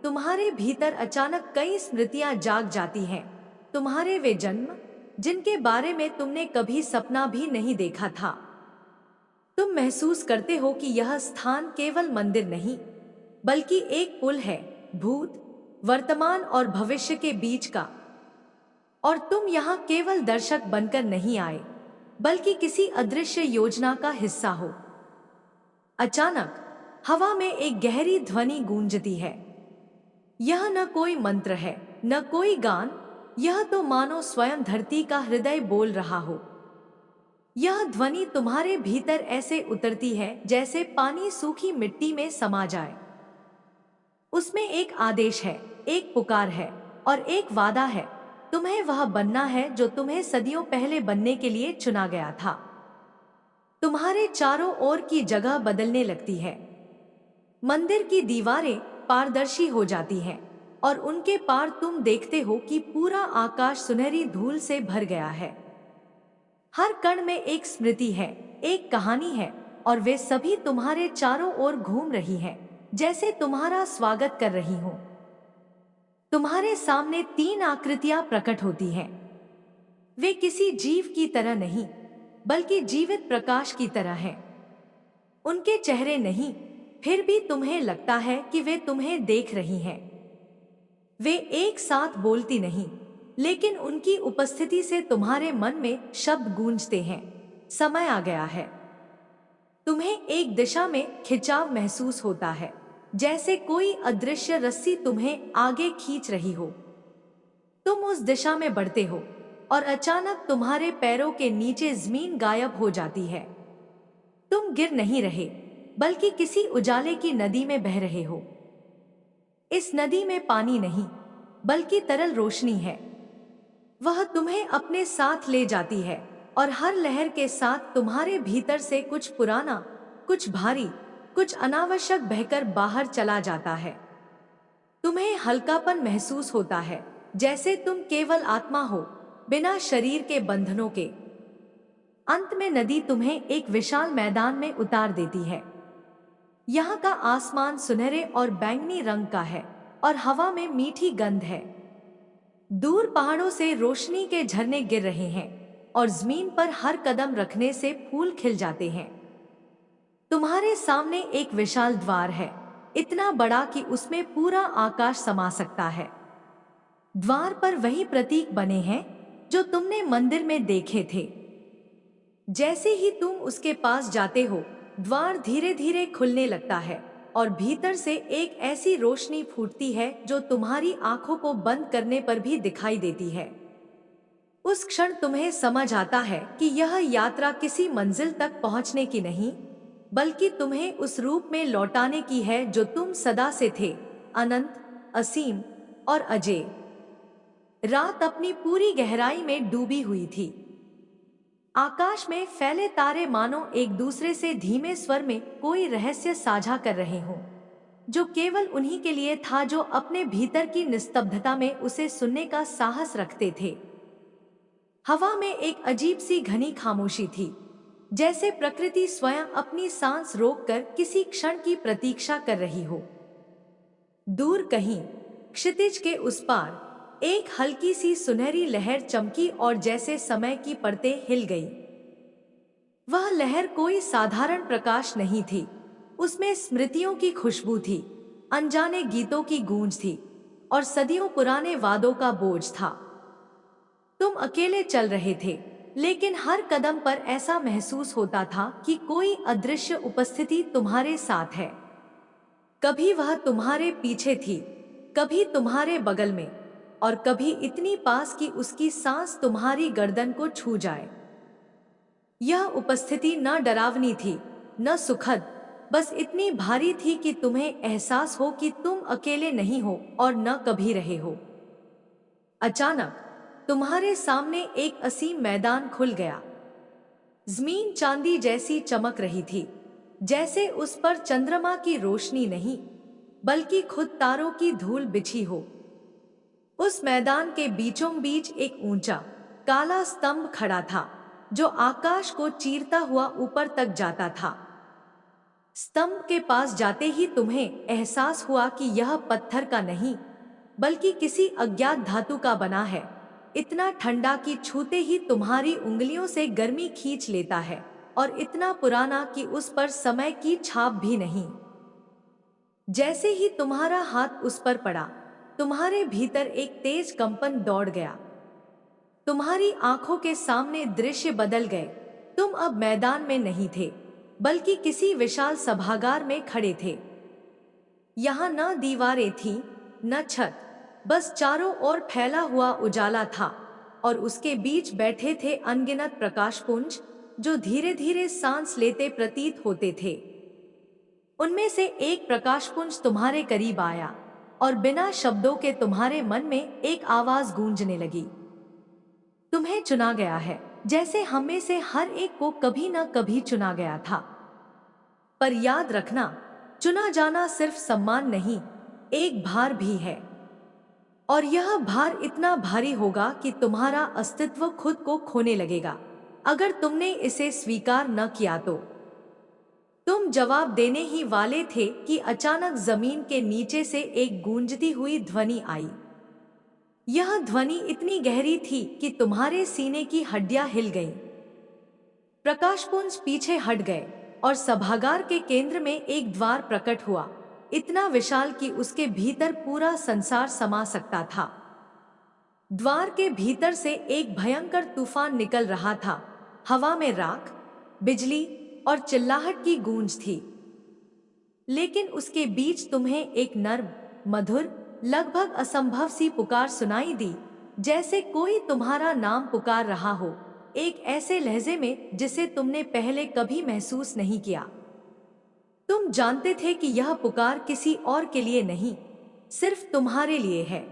तुम्हारे भीतर अचानक कई स्मृतियां जाग जाती हैं। तुम्हारे वे जन्म जिनके बारे में तुमने कभी सपना भी नहीं देखा था। तुम महसूस करते हो कि यह स्थान केवल मंदिर नहीं, बल्कि एक पुल है भूत, वर्तमान और भविष्य के बीच का। और तुम यहाँ केवल दर्शक बनकर नहीं आए, बल्कि किसी अदृश्य योजना का हिस्सा हो। अचानक हवा में एक गहरी ध्वनि गूंजती है। यह न कोई मंत्र है, न कोई गान, यह तो मानो स्वयं धरती का हृदय बोल रहा हो। यह ध्वनि तुम्हारे भीतर ऐसे उतरती है जैसे पानी सूखी मिट्टी में समा जाए। उसमें एक आदेश है, एक पुकार है और एक वादा है। तुम्हें वह बनना है जो तुम्हें सदियों पहले बनने के लिए चुना गया था। तुम्हारे चारों ओर की जगह बदलने लगती है। मंदिर की दीवारें पारदर्शी हो जाती हैं और उनके पार तुम देखते हो कि पूरा आकाश सुनहरी धूल से भर गया है। हर कण में एक स्मृति है, एक कहानी है, और वे सभी तुम्हारे चारों ओर घूम रही हैं, जैसे तुम्हारा स्वागत कर रही हो। तुम्हारे सामने 3 आकृतियां प्रकट होती हैं। वे किसी जीव की तरह नहीं, बल्कि जीवित प्रकाश की तरह हैं। उनके चेहरे नहीं, फिर भी तुम्हें लगता है कि वे तुम्हें देख रही हैं। वे एक साथ बोलती नहीं, लेकिन उनकी उपस्थिति से तुम्हारे मन में शब्द गूंजते हैं। समय आ गया है। तुम्हें एक दिशा में खिंचाव महसूस होता है, जैसे कोई अदृश्य रस्सी तुम्हें आगे खींच रही हो। तुम उस दिशा में बढ़ते हो और अचानक तुम्हारे पैरों के नीचे जमीन गायब हो जाती है। तुम गिर नहीं रहे, बल्कि किसी उजाले की नदी में बह रहे हो। इस नदी में पानी नहीं, बल्कि तरल रोशनी है। वह तुम्हें अपने साथ ले जाती है और हर लहर के साथ तुम्हारे भीतर से कुछ पुराना, कुछ भारी, कुछ अनावश्यक बहकर बाहर चला जाता है। तुम्हें हल्कापन महसूस होता है, जैसे तुम केवल आत्मा हो, बिना शरीर के बंधनों के। अंत में नदी तुम्हें एक विशाल मैदान में उतार देती है। यहाँ का आसमान सुनहरे और बैंगनी रंग का है और हवा में मीठी गंध है। दूर पहाड़ों से रोशनी के झरने गिर रहे हैं और जमीन पर हर कदम रखने से फूल खिल जाते हैं। तुम्हारे सामने एक विशाल द्वार है, इतना बड़ा कि उसमें पूरा आकाश समा सकता है। द्वार पर वही प्रतीक बने हैं जो तुमने मंदिर में देखे थे। जैसे ही तुम उसके पास जाते हो, द्वार धीरे धीरे खुलने लगता है और भीतर से एक ऐसी रोशनी फूटती है जो तुम्हारी आंखों को बंद करने पर भी दिखाई देती है। उस क्षण तुम्हें समझ आता है कि यह यात्रा किसी मंजिल तक पहुंचने की नहीं, बल्कि तुम्हें उस रूप में लौटाने की है जो तुम सदा से थे, अनंत, असीम और अजेय। रात अपनी पूरी गहराई में डूबी हुई थी। आकाश में फैले तारे मानो एक दूसरे से धीमे स्वर में कोई रहस्य साझा कर रहे हों, जो केवल उन्हीं के लिए था जो अपने भीतर की निस्तब्धता में उसे सुनने का साहस रखते थे। हवा में एक अजीब सी घनी खामोशी थी, जैसे प्रकृति स्वयं अपनी सांस रोककर किसी क्षण की प्रतीक्षा कर रही हो। दूर कहीं क्षितिज के उस पार एक हल्की सी सुनहरी लहर चमकी और जैसे समय की परतें हिल गई। वह लहर कोई साधारण प्रकाश नहीं थी। उसमें स्मृतियों की खुशबू थी, अनजाने गीतों की गूंज थी और सदियों पुराने वादों का बोझ था। तुम अकेले चल रहे थे, लेकिन हर कदम पर ऐसा महसूस होता था कि कोई अदृश्य उपस्थिति तुम्हारे साथ है। कभी वह तुम्हारे पीछे थी, कभी तुम्हारे बगल में, और कभी इतनी पास कि उसकी सांस तुम्हारी गर्दन को छू जाए। यह उपस्थिति न डरावनी थी, न सुखद, बस इतनी भारी थी कि तुम्हें एहसास हो कि तुम अकेले नहीं हो और न कभी रहे हो। अचानक तुम्हारे सामने एक असीम मैदान खुल गया। जमीन चांदी जैसी चमक रही थी, जैसे उस पर चंद्रमा की रोशनी नहीं, बल्कि खुद तारों की धूल बिछी हो। उस मैदान के बीचों बीच एक ऊंचा काला स्तंभ खड़ा था, जो आकाश को चीरता हुआ ऊपर तक जाता था। स्तंभ के पास जाते ही तुम्हें एहसास हुआ कि यह पत्थर का नहीं, बल्कि किसी अज्ञात धातु का बना है, इतना ठंडा कि छूते ही तुम्हारी उंगलियों से गर्मी खींच लेता है, और इतना पुराना कि उस पर समय की छाप भी नहीं। जैसे ही तुम्हारा हाथ उस पर पड़ा, तुम्हारे भीतर एक तेज कंपन दौड़ गया। तुम्हारी आंखों के सामने दृश्य बदल गए। तुम अब मैदान में नहीं थे, बल्कि किसी विशाल सभागार में खड़े थे। यहाँ न दीवारें थीं, न छत, बस चारों ओर फैला हुआ उजाला था, और उसके बीच बैठे थे अनगिनत प्रकाशपुंज, जो धीरे धीरे सांस लेते प्रतीत होते थे। उनमें से एक प्रकाशपुंज तुम्हारे करीब आया, और बिना शब्दों के तुम्हारे मन में एक आवाज गूंजने लगी। तुम्हें चुना गया है, जैसे हम में से हर एक को कभी न कभी चुना गया था। पर याद रखना, चुना जाना सिर्फ सम्मान नहीं, एक भार भी है। और यह भार इतना भारी होगा कि तुम्हारा अस्तित्व खुद को खोने लगेगा, अगर तुमने इसे स्वीकार न किया तो। तुम जवाब देने ही वाले थे कि अचानक जमीन के नीचे से एक गूंजती हुई ध्वनि आई। यह ध्वनि इतनी गहरी थी कि तुम्हारे सीने की हड्डियां हिल गईं। प्रकाशपुंज पीछे हट गए, और सभागार के केंद्र में एक द्वार प्रकट हुआ, इतना विशाल कि उसके भीतर पूरा संसार समा सकता था। द्वार के भीतर से एक भयंकर तूफान निकल रहा था। हवा में राख, बिजली और चिल्लाहट की गूंज थी। लेकिन उसके बीच तुम्हें एक नर्म, मधुर, लगभग असंभव सी पुकार सुनाई दी, जैसे कोई तुम्हारा नाम पुकार रहा हो, एक ऐसे लहजे में जिसे तुमने पहले कभी महसूस नहीं किया। तुम जानते थे कि यह पुकार किसी और के लिए नहीं, सिर्फ तुम्हारे लिए है।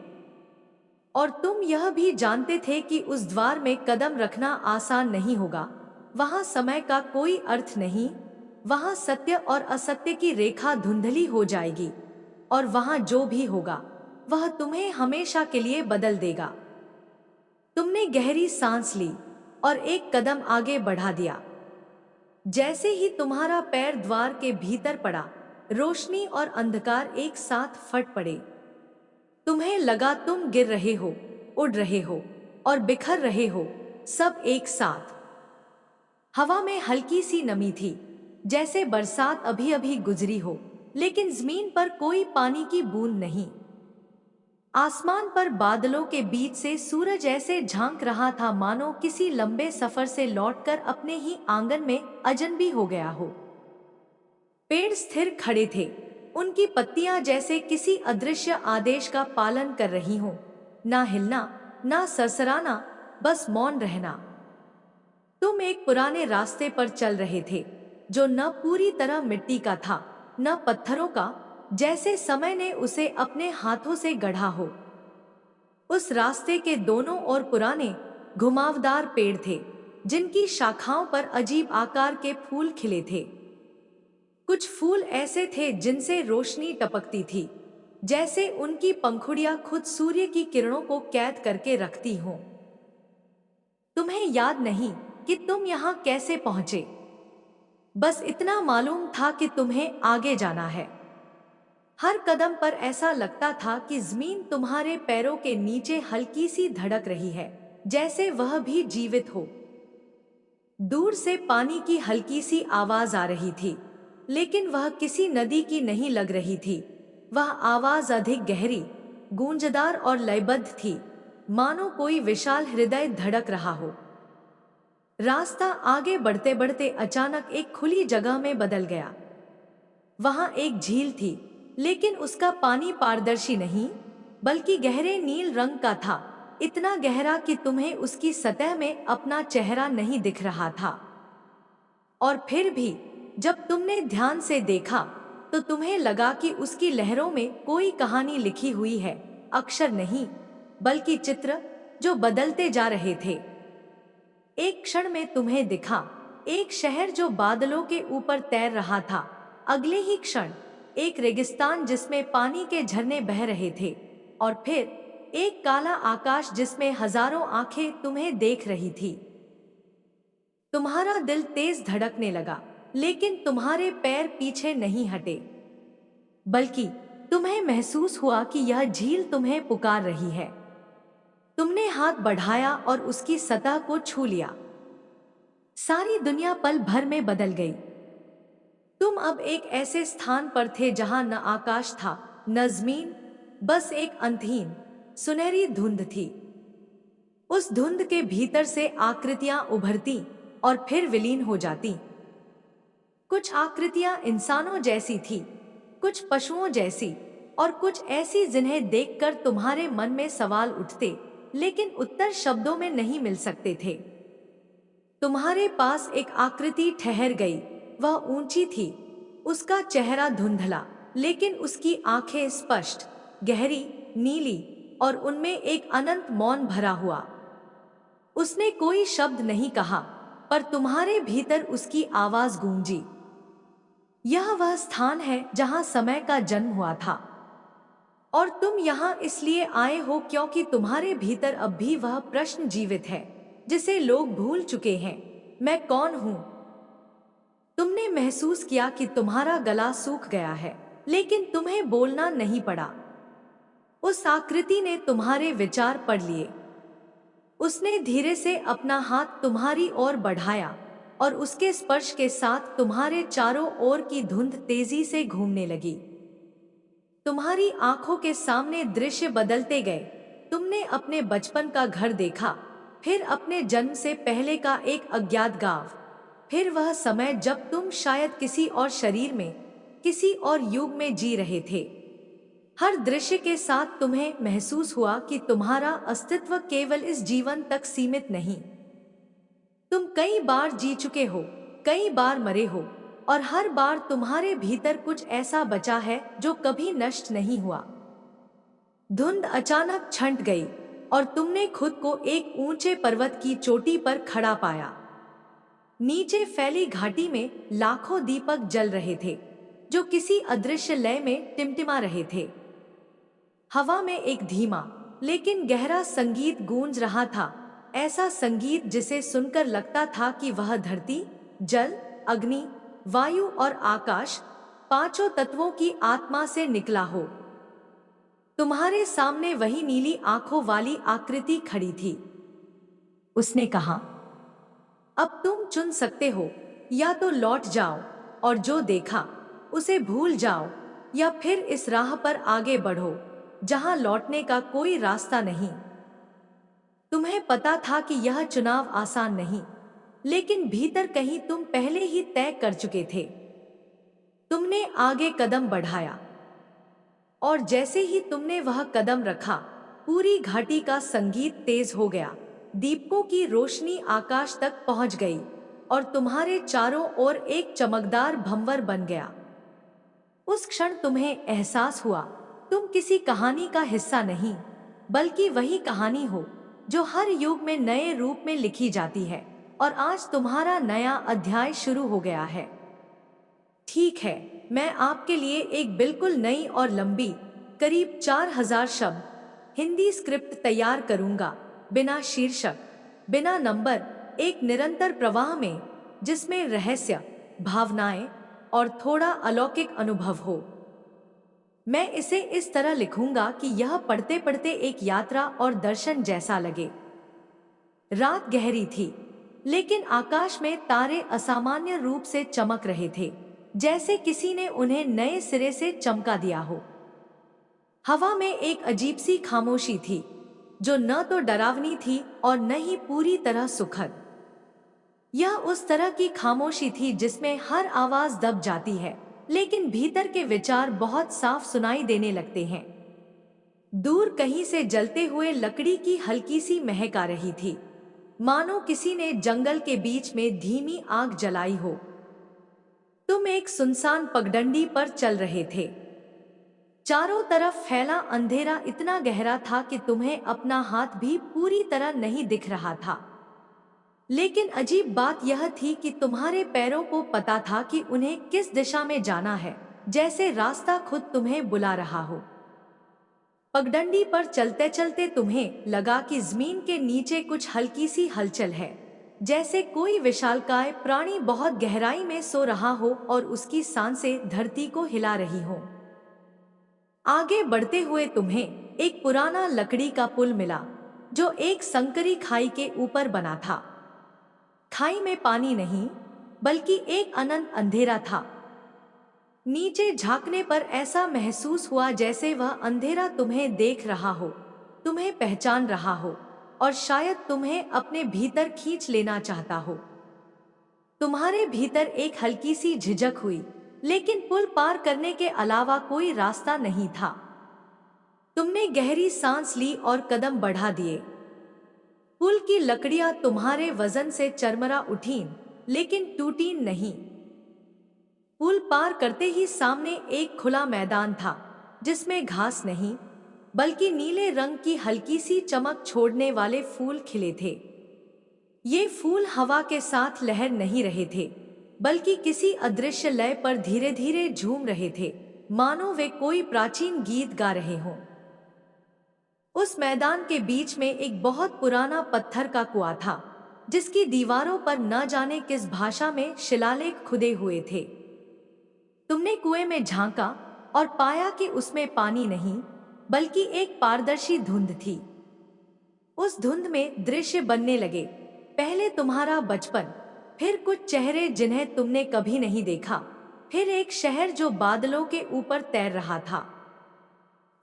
और तुम यह भी जानते थे कि उस द्वार में कदम रखना आसान नहीं होगा। वहां समय का कोई अर्थ नहीं, वहां सत्य और असत्य की रेखा धुंधली हो जाएगी, और वहां जो भी होगा वह तुम्हें हमेशा के लिए बदल देगा। तुमने गहरी सांस ली और एक कदम आगे बढ़ा दिया। जैसे ही तुम्हारा पैर द्वार के भीतर पड़ा, रोशनी और अंधकार एक साथ फट पड़े। तुम्हें लगा तुम गिर रहे हो, उड़ रहे हो और बिखर रहे हो, सब एक साथ। हवा में हल्की सी नमी थी, जैसे बरसात अभी अभी गुजरी हो, लेकिन जमीन पर कोई पानी की बूंद नहीं। आसमान पर बादलों के बीच से सूरज ऐसे झांक रहा था मानो किसी लंबे सफर से लौटकर अपने ही आंगन में अजनबी हो गया हो। पेड़ स्थिर खड़े थे, उनकी पत्तियां जैसे किसी अदृश्य आदेश का पालन कर रही हों, ना हिलना, ना सरसराना, बस मौन रहना। तुम एक पुराने रास्ते पर चल रहे थे, जो न पूरी तरह मिट्टी का था, न पत्थरों का, जैसे समय ने उसे अपने हाथों से गढ़ा हो। उस रास्ते के दोनों ओर पुराने, घुमावदार पेड़ थे, जिनकी शाखाओं पर अजीब आकार के फूल खिले थे। कुछ फूल ऐसे थे जिनसे रोशनी टपकती थी, जैसे उनकी पंखुड़ियां खुद सूर्य की किरणों को कैद करके रखती हों। तुम्हें याद नहीं कि तुम यहाँ कैसे पहुंचे, बस इतना मालूम था कि तुम्हें आगे जाना है। हर कदम पर ऐसा लगता था कि जमीन तुम्हारे पैरों के नीचे हल्की सी धड़क रही है, जैसे वह भी जीवित हो। दूर से पानी की हल्की सी आवाज आ रही थी, लेकिन वह किसी नदी की नहीं लग रही थी। वह आवाज अधिक गहरी, गूंजदार और लयबद्ध थी, मानो कोई विशाल हृदय धड़क रहा हो। रास्ता आगे बढ़ते बढ़ते अचानक एक खुली जगह में बदल गया। वहां एक झील थी, लेकिन उसका पानी पारदर्शी नहीं, बल्कि गहरे नील रंग का था, इतना गहरा कि तुम्हें उसकी सतह में अपना चेहरा नहीं दिख रहा था। और फिर भी जब तुमने ध्यान से देखा, तो तुम्हें लगा कि उसकी लहरों में कोई कहानी लिखी हुई है, अक्षर नहीं, बल्कि चित्र जो बदलते जा रहे थे। एक क्षण में तुम्हें दिखा एक शहर जो बादलों के ऊपर तैर रहा था, अगले ही क्षण एक रेगिस्तान जिसमें पानी के झरने बह रहे थे, और फिर एक काला आकाश जिसमें हजारों आंखें तुम्हें देख रही थी। तुम्हारा दिल तेज धड़कने लगा, लेकिन तुम्हारे पैर पीछे नहीं हटे, बल्कि तुम्हें महसूस हुआ कि यह झील तुम्हें पुकार रही है। तुमने हाथ बढ़ाया और उसकी सतह को छू लिया। सारी दुनिया पल भर में बदल गई। तुम अब एक ऐसे स्थान पर थे जहां न आकाश था, न जमीन, बस एक अंतहीन सुनहरी धुंध थी। उस धुंध के भीतर से आकृतियां उभरती और फिर विलीन हो जाती। कुछ आकृतियां इंसानों जैसी थी, कुछ पशुओं जैसी, और कुछ ऐसी जिन्हें देखकर तुम्हारे मन में सवाल उठते, लेकिन उत्तर शब्दों में नहीं मिल सकते थे। तुम्हारे पास एक आकृति ठहर गई। वह ऊंची थी, उसका चेहरा धुंधला, लेकिन उसकी आंखें स्पष्ट, गहरी, नीली, और उनमें एक अनंत मौन भरा हुआ। उसने कोई शब्द नहीं कहा, पर तुम्हारे भीतर उसकी आवाज गूंजी। यह वह स्थान है जहां समय का जन्म हुआ था, और तुम यहाँ इसलिए आए हो क्योंकि तुम्हारे भीतर अब भी वह प्रश्न जीवित है जिसे लोग भूल चुके हैं, मैं कौन हूं? तुमने महसूस किया कि तुम्हारा गला सूख गया है, लेकिन तुम्हें बोलना नहीं पड़ा। उस आकृति ने तुम्हारे विचार पढ़ लिए। उसने धीरे से अपना हाथ तुम्हारी ओर बढ़ाया, और उसके स्पर्श के साथ तुम्हारे चारों ओर की धुंध तेजी से घूमने लगी। तुम्हारी आंखों के सामने दृश्य बदलते गए। तुमने अपने बचपन का घर देखा, फिर अपने जन्म से पहले का एक अज्ञात गांव, फिर वह समय जब तुम शायद किसी और शरीर में, किसी और युग में जी रहे थे। हर दृश्य के साथ तुम्हें महसूस हुआ कि तुम्हारा अस्तित्व केवल इस जीवन तक सीमित नहीं। तुम कई बार जी चुके हो, कई बार मरे हो, और हर बार तुम्हारे भीतर कुछ ऐसा बचा है जो कभी नष्ट नहीं हुआ। धुंध अचानक छंट गई, और तुमने खुद को एक ऊंचे पर्वत की चोटी पर खड़ा पाया। नीचे फैली घाटी में लाखों दीपक जल रहे थे, जो किसी अदृश्य लय में टिमटिमा रहे थे। हवा में एक धीमा लेकिन गहरा संगीत गूंज रहा था, ऐसा संगीत जिसे सुनकर लगता था कि वह धरती, जल, अग्नि, वायु और आकाश, पांचों तत्वों की आत्मा से निकला हो। तुम्हारे सामने वही नीली आंखों वाली आकृति खड़ी थी। उसने कहा, अब तुम चुन सकते हो, या तो लौट जाओ और जो देखा उसे भूल जाओ, या फिर इस राह पर आगे बढ़ो जहां लौटने का कोई रास्ता नहीं। तुम्हें पता था कि यह चुनाव आसान नहीं, लेकिन भीतर कहीं तुम पहले ही तय कर चुके थे। तुमने आगे कदम बढ़ाया, और जैसे ही तुमने वह कदम रखा, पूरी घाटी का संगीत तेज हो गया। दीपकों की रोशनी आकाश तक पहुंच गई, और तुम्हारे चारों ओर एक चमकदार भंवर बन गया। उस क्षण तुम्हें एहसास हुआ, तुम किसी कहानी का हिस्सा नहीं, बल्कि वही कहानी हो जो हर युग में नए रूप में लिखी जाती है, और आज तुम्हारा नया अध्याय शुरू हो गया है। ठीक है, मैं आपके लिए एक बिल्कुल नई और लंबी, करीब 4000 शब्द हिंदी स्क्रिप्ट तैयार करूंगा, बिना शीर्षक, बिना नंबर, एक निरंतर प्रवाह में, जिसमें रहस्य, भावनाएं और थोड़ा अलौकिक अनुभव हो। मैं इसे इस तरह लिखूंगा कि यह पढ़ते पढ़ते एक यात्रा और दर्शन जैसा लगे। रात गहरी थी, लेकिन आकाश में तारे असामान्य रूप से चमक रहे थे, जैसे किसी ने उन्हें नए सिरे से चमका दिया हो। हवा में एक अजीब सी खामोशी थी, जो न तो डरावनी थी और न ही पूरी तरह सुखद। यह उस तरह की खामोशी थी जिसमें हर आवाज दब जाती है, लेकिन भीतर के विचार बहुत साफ सुनाई देने लगते हैं। दूर कहीं से जलते हुए लकड़ी की हल्की सी महक आ रही थी, मानो किसी ने जंगल के बीच में धीमी आग जलाई हो। तुम एक सुनसान पगडंडी पर चल रहे थे। चारों तरफ फैला अंधेरा इतना गहरा था कि तुम्हें अपना हाथ भी पूरी तरह नहीं दिख रहा था। लेकिन अजीब बात यह थी कि तुम्हारे पैरों को पता था कि उन्हें किस दिशा में जाना है, जैसे रास्ता खुद तुम्हें बुला रहा हो। पगडंडी पर चलते चलते तुम्हें लगा कि जमीन के नीचे कुछ हल्की सी हलचल है, जैसे कोई विशालकाय प्राणी बहुत गहराई में सो रहा हो और उसकी सांसें धरती को हिला रही हो। आगे बढ़ते हुए तुम्हें एक पुराना लकड़ी का पुल मिला, जो एक संकरी खाई के ऊपर बना था। खाई में पानी नहीं, बल्कि एक अनंत अंधेरा था। नीचे झांकने पर ऐसा महसूस हुआ जैसे वह अंधेरा तुम्हें देख रहा हो, तुम्हें पहचान रहा हो और शायद तुम्हें अपने भीतर खींच लेना चाहता हो। तुम्हारे भीतर एक हल्की सी झिझक हुई, लेकिन पुल पार करने के अलावा कोई रास्ता नहीं था। तुमने गहरी सांस ली और कदम बढ़ा दिए। पुल की लकड़ियां तुम्हारे वजन से चरमरा उठीं, लेकिन टूटी नहीं। पुल पार करते ही सामने एक खुला मैदान था, जिसमें घास नहीं, बल्कि नीले रंग की हल्की सी चमक छोड़ने वाले फूल खिले थे। ये फूल हवा के साथ लहर नहीं रहे थे, बल्कि किसी अदृश्य लय पर धीरे धीरे झूम रहे थे, मानो वे कोई प्राचीन गीत गा रहे हों। उस मैदान के बीच में एक बहुत पुराना पत्थर का कुआं था, जिसकी दीवारों पर न जाने किस भाषा में शिलालेख खुदे हुए थे। तुमने कुएं में झांका और पाया कि उसमें पानी नहीं, बल्कि एक पारदर्शी धुंध थी। उस धुंध में दृश्य बनने लगे, पहले तुम्हारा बचपन, फिर कुछ चेहरे जिन्हें तुमने कभी नहीं देखा, फिर एक शहर जो बादलों के ऊपर तैर रहा था।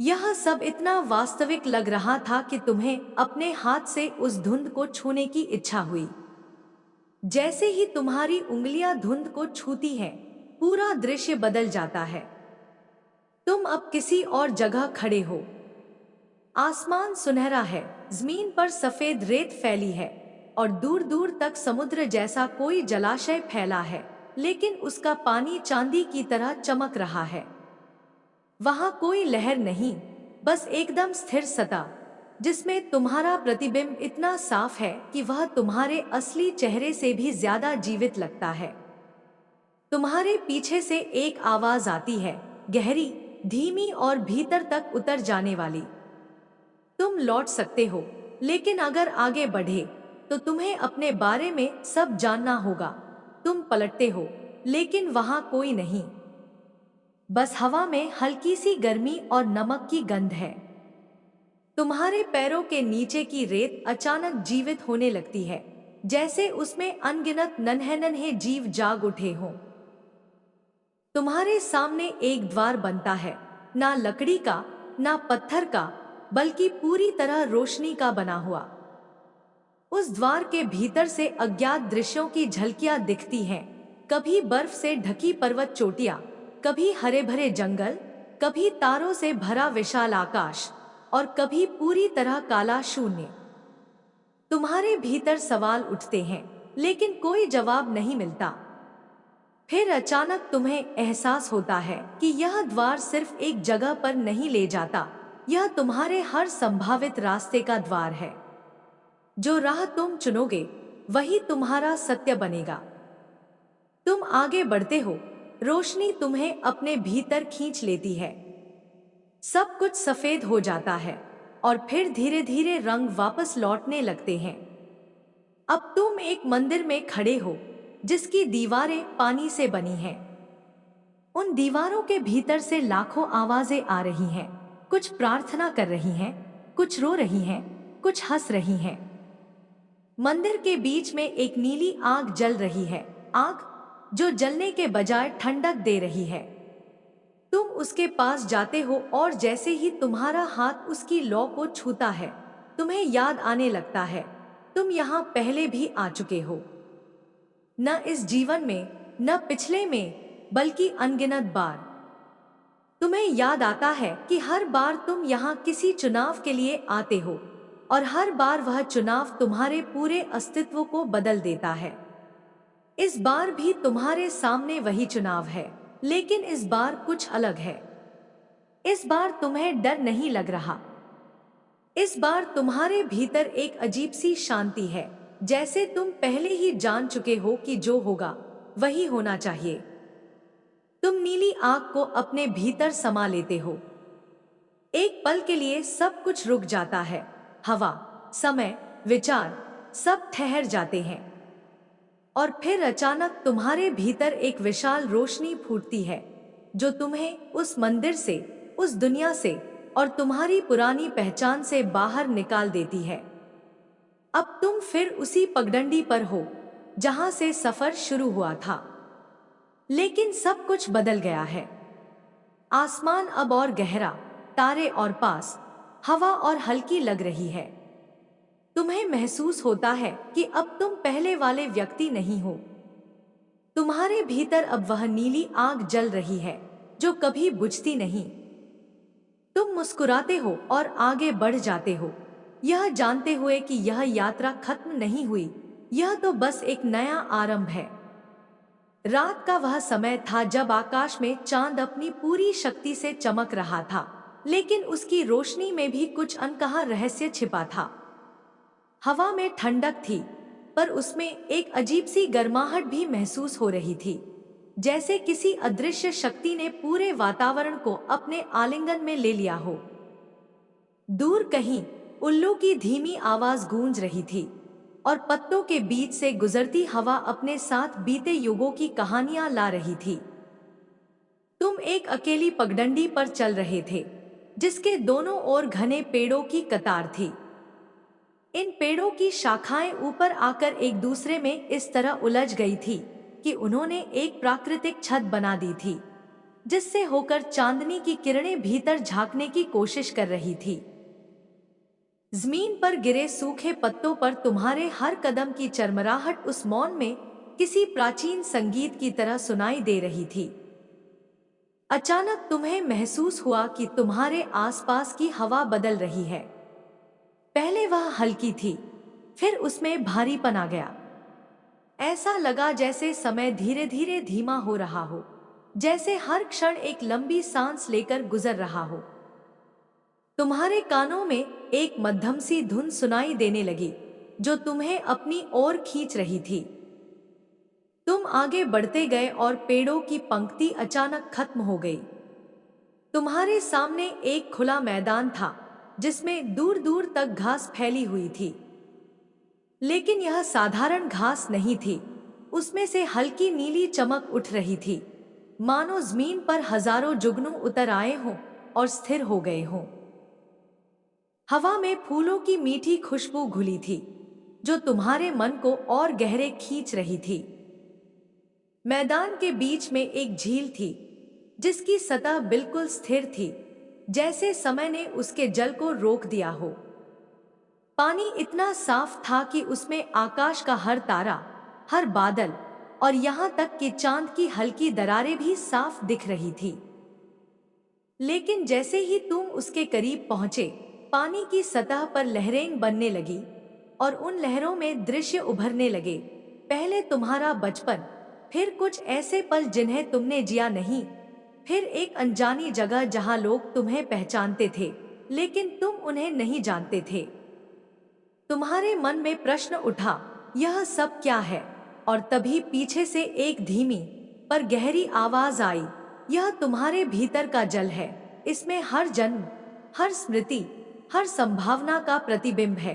यह सब इतना वास्तविक लग रहा था कि तुम्हें अपने हाथ से उस धुंध को छूने की इच्छा हुई। जैसे ही तुम्हारी उंगलियां धुंध को छूती हैं, पूरा दृश्य बदल जाता है। तुम अब किसी और जगह खड़े हो। आसमान सुनहरा है, जमीन पर सफेद रेत फैली है और दूर दूर तक समुद्र जैसा कोई जलाशय फैला है, लेकिन उसका पानी चांदी की तरह चमक रहा है। वहां कोई लहर नहीं, बस एकदम स्थिर सतह, जिसमें तुम्हारा प्रतिबिंब इतना साफ है कि वह तुम्हारे असली चेहरे से भी ज्यादा जीवित लगता है। तुम्हारे पीछे से एक आवाज आती है, गहरी, धीमी और भीतर तक उतर जाने वाली। तुम लौट सकते हो, लेकिन अगर आगे बढ़े तो तुम्हें अपने बारे में सब जानना होगा। तुम पलटते हो, लेकिन वहां कोई नहीं, बस हवा में हल्की सी गर्मी और नमक की गंध है। तुम्हारे पैरों के नीचे की रेत अचानक जीवित होने लगती है, जैसे उसमें अनगिनत नन्हे नन्हे जीव जाग उठे हों। तुम्हारे सामने एक द्वार बनता है, ना लकड़ी का, ना पत्थर का, बल्कि पूरी तरह रोशनी का बना हुआ। उस द्वार के भीतर से अज्ञात दृश्यों की झलकियां दिखती हैं, कभी बर्फ से ढकी पर्वत चोटियां, कभी हरे भरे जंगल, कभी तारों से भरा विशाल आकाश और कभी पूरी तरह काला शून्य। तुम्हारे भीतर सवाल उठते हैं, लेकिन कोई जवाब नहीं मिलता। फिर अचानक तुम्हें एहसास होता है कि यह द्वार सिर्फ एक जगह पर नहीं ले जाता, यह तुम्हारे हर संभावित रास्ते का द्वार है। जो राह तुम चुनोगे, वही तुम्हारा सत्य बनेगा। तुम आगे बढ़ते हो, रोशनी तुम्हें अपने भीतर खींच लेती है। सब कुछ सफेद हो जाता है और फिर धीरे धीरे रंग वापस लौटने लगते हैं। अब तुम एक मंदिर में खड़े हो, जिसकी दीवारें पानी से बनी हैं। उन दीवारों के भीतर से लाखों आवाजें आ रही हैं, कुछ प्रार्थना कर रही हैं, कुछ रो रही हैं, कुछ हंस रही हैं। मंदिर के बीच में एक नीली आग जल रही है, आग जो जलने के बजाय ठंडक दे रही है। तुम उसके पास जाते हो और जैसे ही तुम्हारा हाथ उसकी लौ को छूता है, तुम्हें याद आने लगता है तुम यहाँ पहले भी आ चुके हो। न इस जीवन में, न पिछले में, बल्कि अनगिनत बार। तुम्हें याद आता है कि हर बार तुम यहाँ किसी चुनाव के लिए आते हो और हर बार वह चुनाव तुम्हारे पूरे अस्तित्व को बदल देता है। इस बार भी तुम्हारे सामने वही चुनाव है, लेकिन इस बार कुछ अलग है। इस बार तुम्हें डर नहीं लग रहा। इस बार तुम्हारे भीतर एक अजीब सी शांति है, जैसे तुम पहले ही जान चुके हो कि जो होगा वही होना चाहिए। तुम नीली आग को अपने भीतर समा लेते हो। एक पल के लिए सब कुछ रुक जाता है, हवा, समय, विचार सब ठहर जाते हैं। और फिर अचानक तुम्हारे भीतर एक विशाल रोशनी फूटती है, जो तुम्हें उस मंदिर से, उस दुनिया से और तुम्हारी पुरानी पहचान से बाहर निकाल देती है। अब तुम फिर उसी पगडंडी पर हो जहां से सफर शुरू हुआ था, लेकिन सब कुछ बदल गया है। आसमान अब और गहरा, तारे और पास, हवा और हल्की लग रही है। तुम्हें महसूस होता है कि अब तुम पहले वाले व्यक्ति नहीं हो। तुम्हारे भीतर अब वह नीली आग जल रही है जो कभी बुझती नहीं। तुम मुस्कुराते हो और आगे बढ़ जाते हो, यह जानते हुए कि यह यात्रा खत्म नहीं हुई, यह तो बस एक नया आरंभ है। रात का वह समय था जब आकाश में चांद अपनी पूरी शक्ति से चमक रहा था, लेकिन उसकी रोशनी में भी कुछ अनकहा रहस्य छिपा था। हवा में ठंडक थी, पर उसमें एक अजीब सी गर्माहट भी महसूस हो रही थी, जैसे किसी अदृश्य शक्ति ने पूरे वातावरण को अपने आलिंगन में ले लिया हो। दूर कहीं उल्लू की धीमी आवाज गूंज रही थी और पत्तों के बीच से गुजरती हवा अपने साथ बीते युगों की कहानियां ला रही थी। तुम एक अकेली पगडंडी पर चल रहे थे, जिसके दोनों ओर घने पेड़ों की कतार थी। इन पेड़ों की शाखाएं ऊपर आकर एक दूसरे में इस तरह उलझ गई थी कि उन्होंने एक प्राकृतिक छत बना दी थी, जिससे होकर चांदनी की किरणें भीतर झांकने की कोशिश कर रही थी। जमीन पर गिरे सूखे पत्तों पर तुम्हारे हर कदम की चरमराहट उस मौन में किसी प्राचीन संगीत की तरह सुनाई दे रही थी। अचानक तुम्हें महसूस हुआ कि तुम्हारे आसपास की हवा बदल रही है। पहले वह हल्की थी, फिर उसमें भारीपन आ गया। ऐसा लगा जैसे समय धीरे धीरे धीमा हो रहा हो, जैसे हर क्षण एक लंबी सांस लेकर गुजर रहा हो। तुम्हारे कानों में एक मध्यम सी धुन सुनाई देने लगी, जो तुम्हें अपनी ओर खींच रही थी। तुम आगे बढ़ते गए और पेड़ों की पंक्ति अचानक खत्म हो गई। तुम्हारे सामने एक खुला मैदान था, जिसमें दूर दूर तक घास फैली हुई थी। लेकिन यह साधारण घास नहीं थी, उसमें से हल्की नीली चमक उठ रही थी, मानो जमीन पर हजारों जुगनू उतर आए हों और स्थिर हो गए हों। हवा में फूलों की मीठी खुशबू घुली थी, जो तुम्हारे मन को और गहरे खींच रही थी। मैदान के बीच में एक झील थी, जिसकी सतह बिल्कुल स्थिर थी, जैसे समय ने उसके जल को रोक दिया हो। पानी इतना साफ था कि उसमें आकाश का हर तारा, हर बादल और यहाँ तक कि चांद की हल्की दरारें भी साफ दिख रही थी। लेकिन जैसे ही तुम उसके करीब पहुंचे, पानी की सतह पर लहरें बनने लगी और उन लहरों में दृश्य उभरने लगे। पहले तुम्हारा बचपन, फिर कुछ ऐसे पल जिन्हें तुमने जिया नहीं, फिर एक अनजानी जगह जहां लोग तुम्हें पहचानते थे, लेकिन तुम उन्हें नहीं जानते थे। तुम्हारे मन में प्रश्न उठा, यह सब क्या है? और तभी पीछे से एक धीमी पर गहरी आवाज आई, यह तुम्हारे भीतर का जल है, इसमें हर जन्म, हर स्मृति, हर संभावना का प्रतिबिंब है।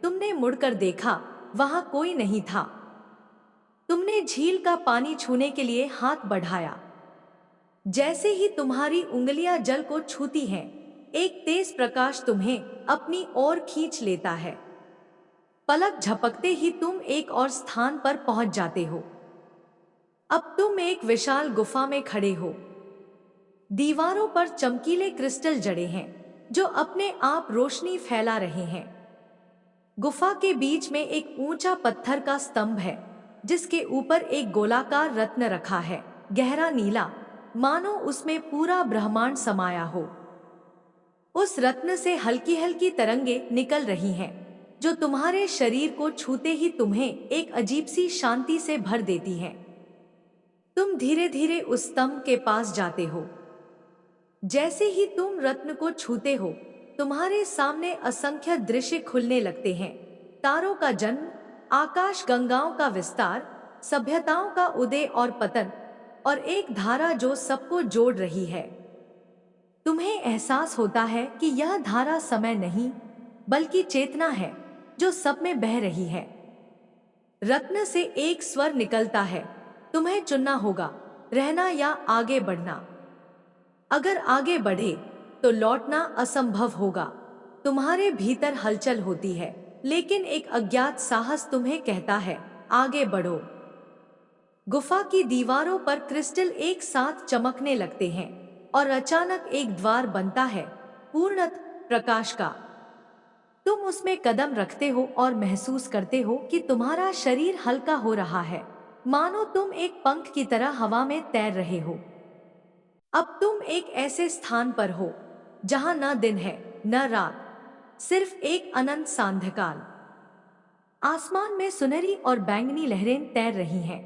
तुमने मुड़कर देखा, वहां कोई नहीं था। तुमने झील का पानी छूने के लिए हाथ बढ़ाया। जैसे ही तुम्हारी उंगलियां जल को छूती हैं, एक तेज प्रकाश तुम्हें अपनी ओर खींच लेता है। पलक झपकते ही तुम एक और स्थान पर पहुंच जाते हो। अब तुम एक विशाल गुफा में खड़े हो। दीवारों पर चमकीले क्रिस्टल जड़े हैं जो अपने आप रोशनी फैला रहे हैं। गुफा के बीच में एक ऊंचा पत्थर का स्तंभ है जिसके ऊपर एक गोलाकार रत्न रखा है, गहरा नीला, मानो उसमें पूरा ब्रह्मांड समाया हो। उस रत्न से हल्की हल्की तरंगे निकल रही हैं जो तुम्हारे शरीर को छूते ही तुम्हें एक अजीब सी शांति से भर देती हैं। तुम धीरे धीरे उस स्तंभ के पास जाते हो। जैसे ही तुम रत्न को छूते हो, तुम्हारे सामने असंख्य दृश्य खुलने लगते हैं। तारों का जन्म, आकाश गंगाओं का विस्तार, सभ्यताओं का उदय और पतन, और एक धारा जो सबको जोड़ रही है। तुम्हें एहसास होता है कि यह धारा समय नहीं बल्कि चेतना है जो सब में बह रही है। रत्न से एक स्वर निकलता है, तुम्हें चुनना होगा, रहना या आगे बढ़ना। अगर आगे बढ़े तो लौटना असंभव होगा। तुम्हारे भीतर हलचल होती है, लेकिन एक अज्ञात साहस तुम्हें कहता है, आगे बढ़ो। गुफा की दीवारों पर क्रिस्टल एक साथ चमकने लगते हैं और अचानक एक द्वार बनता है, पूर्णत प्रकाश का। तुम उसमें कदम रखते हो और महसूस करते हो कि तुम्हारा शरीर हल्का हो रहा है, मानो तुम एक पंख की तरह हवा में तैर रहे हो। अब तुम एक ऐसे स्थान पर हो जहां न दिन है न रात, सिर्फ एक अनंत सांध्यकाल। आसमान में सुनहरी और बैंगनी लहरें तैर रही हैं।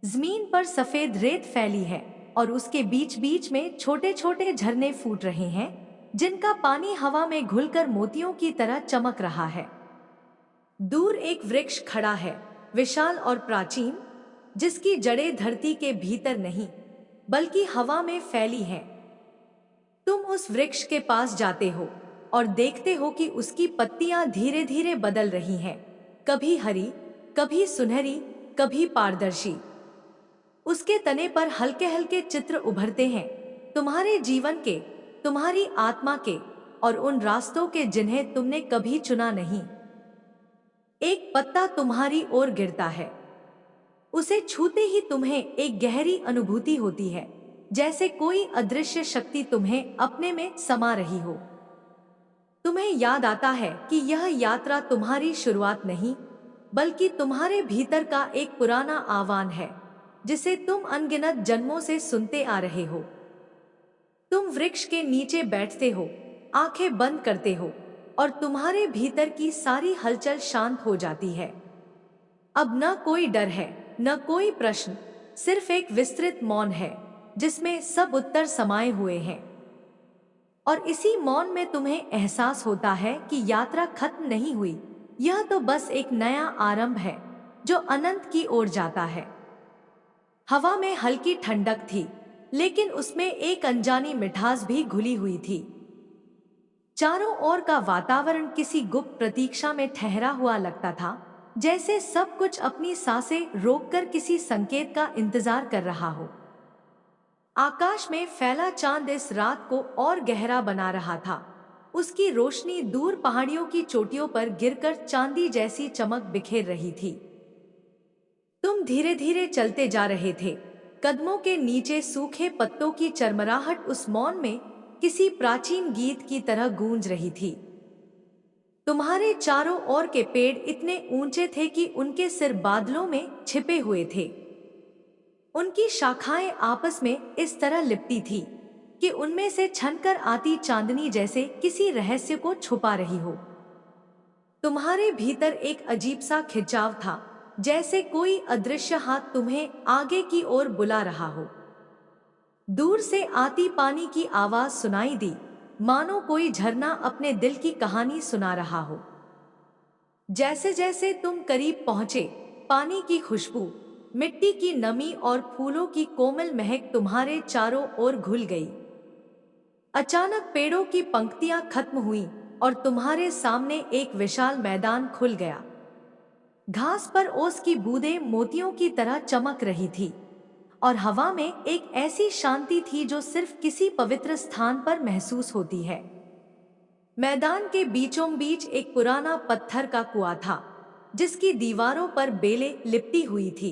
जमीन पर सफेद रेत फैली है और उसके बीच बीच में छोटे छोटे झरने फूट रहे हैं जिनका पानी हवा में घुलकर मोतियों की तरह चमक रहा है। दूर एक वृक्ष खड़ा है, विशाल और प्राचीन, जिसकी जड़ें धरती के भीतर नहीं बल्कि हवा में फैली हैं। तुम उस वृक्ष के पास जाते हो और देखते हो कि उसकी पत्तियां धीरे धीरे बदल रही हैं, कभी हरी, कभी सुनहरी, कभी पारदर्शी। उसके तने पर हल्के हल्के चित्र उभरते हैं, तुम्हारे जीवन के, तुम्हारी आत्मा के और उन रास्तों के जिन्हें तुमने कभी चुना नहीं। एक पत्ता तुम्हारी ओर गिरता है। उसे छूते ही तुम्हें एक गहरी अनुभूति होती है, जैसे कोई अदृश्य शक्ति तुम्हें अपने में समा रही हो। तुम्हें याद आता है कि यह यात्रा तुम्हारी शुरुआत नहीं बल्कि तुम्हारे भीतर का एक पुराना आह्वान है जिसे तुम अनगिनत जन्मों से सुनते आ रहे हो। तुम वृक्ष के नीचे बैठते हो, आंखें बंद करते हो और तुम्हारे भीतर की सारी हलचल शांत हो जाती है। अब न कोई डर है, न कोई प्रश्न, सिर्फ एक विस्तृत मौन है जिसमें सब उत्तर समाये हुए हैं। और इसी मौन में तुम्हें एहसास होता है कि यात्रा खत्म नहीं हुई, यह तो बस एक नया आरंभ है जो अनंत की ओर जाता है। हवा में हल्की ठंडक थी, लेकिन उसमें एक अनजानी मिठास भी घुली हुई थी। चारों ओर का वातावरण किसी गुप्त प्रतीक्षा में ठहरा हुआ लगता था, जैसे सब कुछ अपनी सांसें रोककर किसी संकेत का इंतजार कर रहा हो। आकाश में फैला चांद इस रात को और गहरा बना रहा था। उसकी रोशनी दूर पहाड़ियों की चोटियों पर गिरकर चांदी जैसी चमक बिखेर रही थी। तुम धीरे धीरे चलते जा रहे थे। कदमों के नीचे सूखे पत्तों की चरमराहट उस मौन में किसी प्राचीन गीत की तरह गूंज रही थी। तुम्हारे चारों ओर के पेड़ इतने ऊंचे थे कि उनके सिर बादलों में छिपे हुए थे। उनकी शाखाएं आपस में इस तरह लिपटी थी कि उनमें से छनकर आती चांदनी जैसे किसी रहस्य को छुपा रही हो। तुम्हारे भीतर एक अजीब सा खिंचाव था, जैसे कोई अदृश्य हाथ तुम्हें आगे की ओर बुला रहा हो। दूर से आती पानी की आवाज सुनाई दी, मानो कोई झरना अपने दिल की कहानी सुना रहा हो। जैसे जैसे तुम करीब पहुंचे, पानी की खुशबू, मिट्टी की नमी और फूलों की कोमल महक तुम्हारे चारों ओर घुल गई। अचानक पेड़ों की पंक्तियां खत्म हुईं और तुम्हारे सामने एक विशाल मैदान खुल गया। घास पर ओस की बूंदें मोतियों की तरह चमक रही थी और हवा में एक ऐसी शांति थी जो सिर्फ किसी पवित्र स्थान पर महसूस होती है। मैदान के बीचों बीच एक पुराना पत्थर का कुआं था, जिसकी दीवारों पर बेलें लिपटी हुई थी।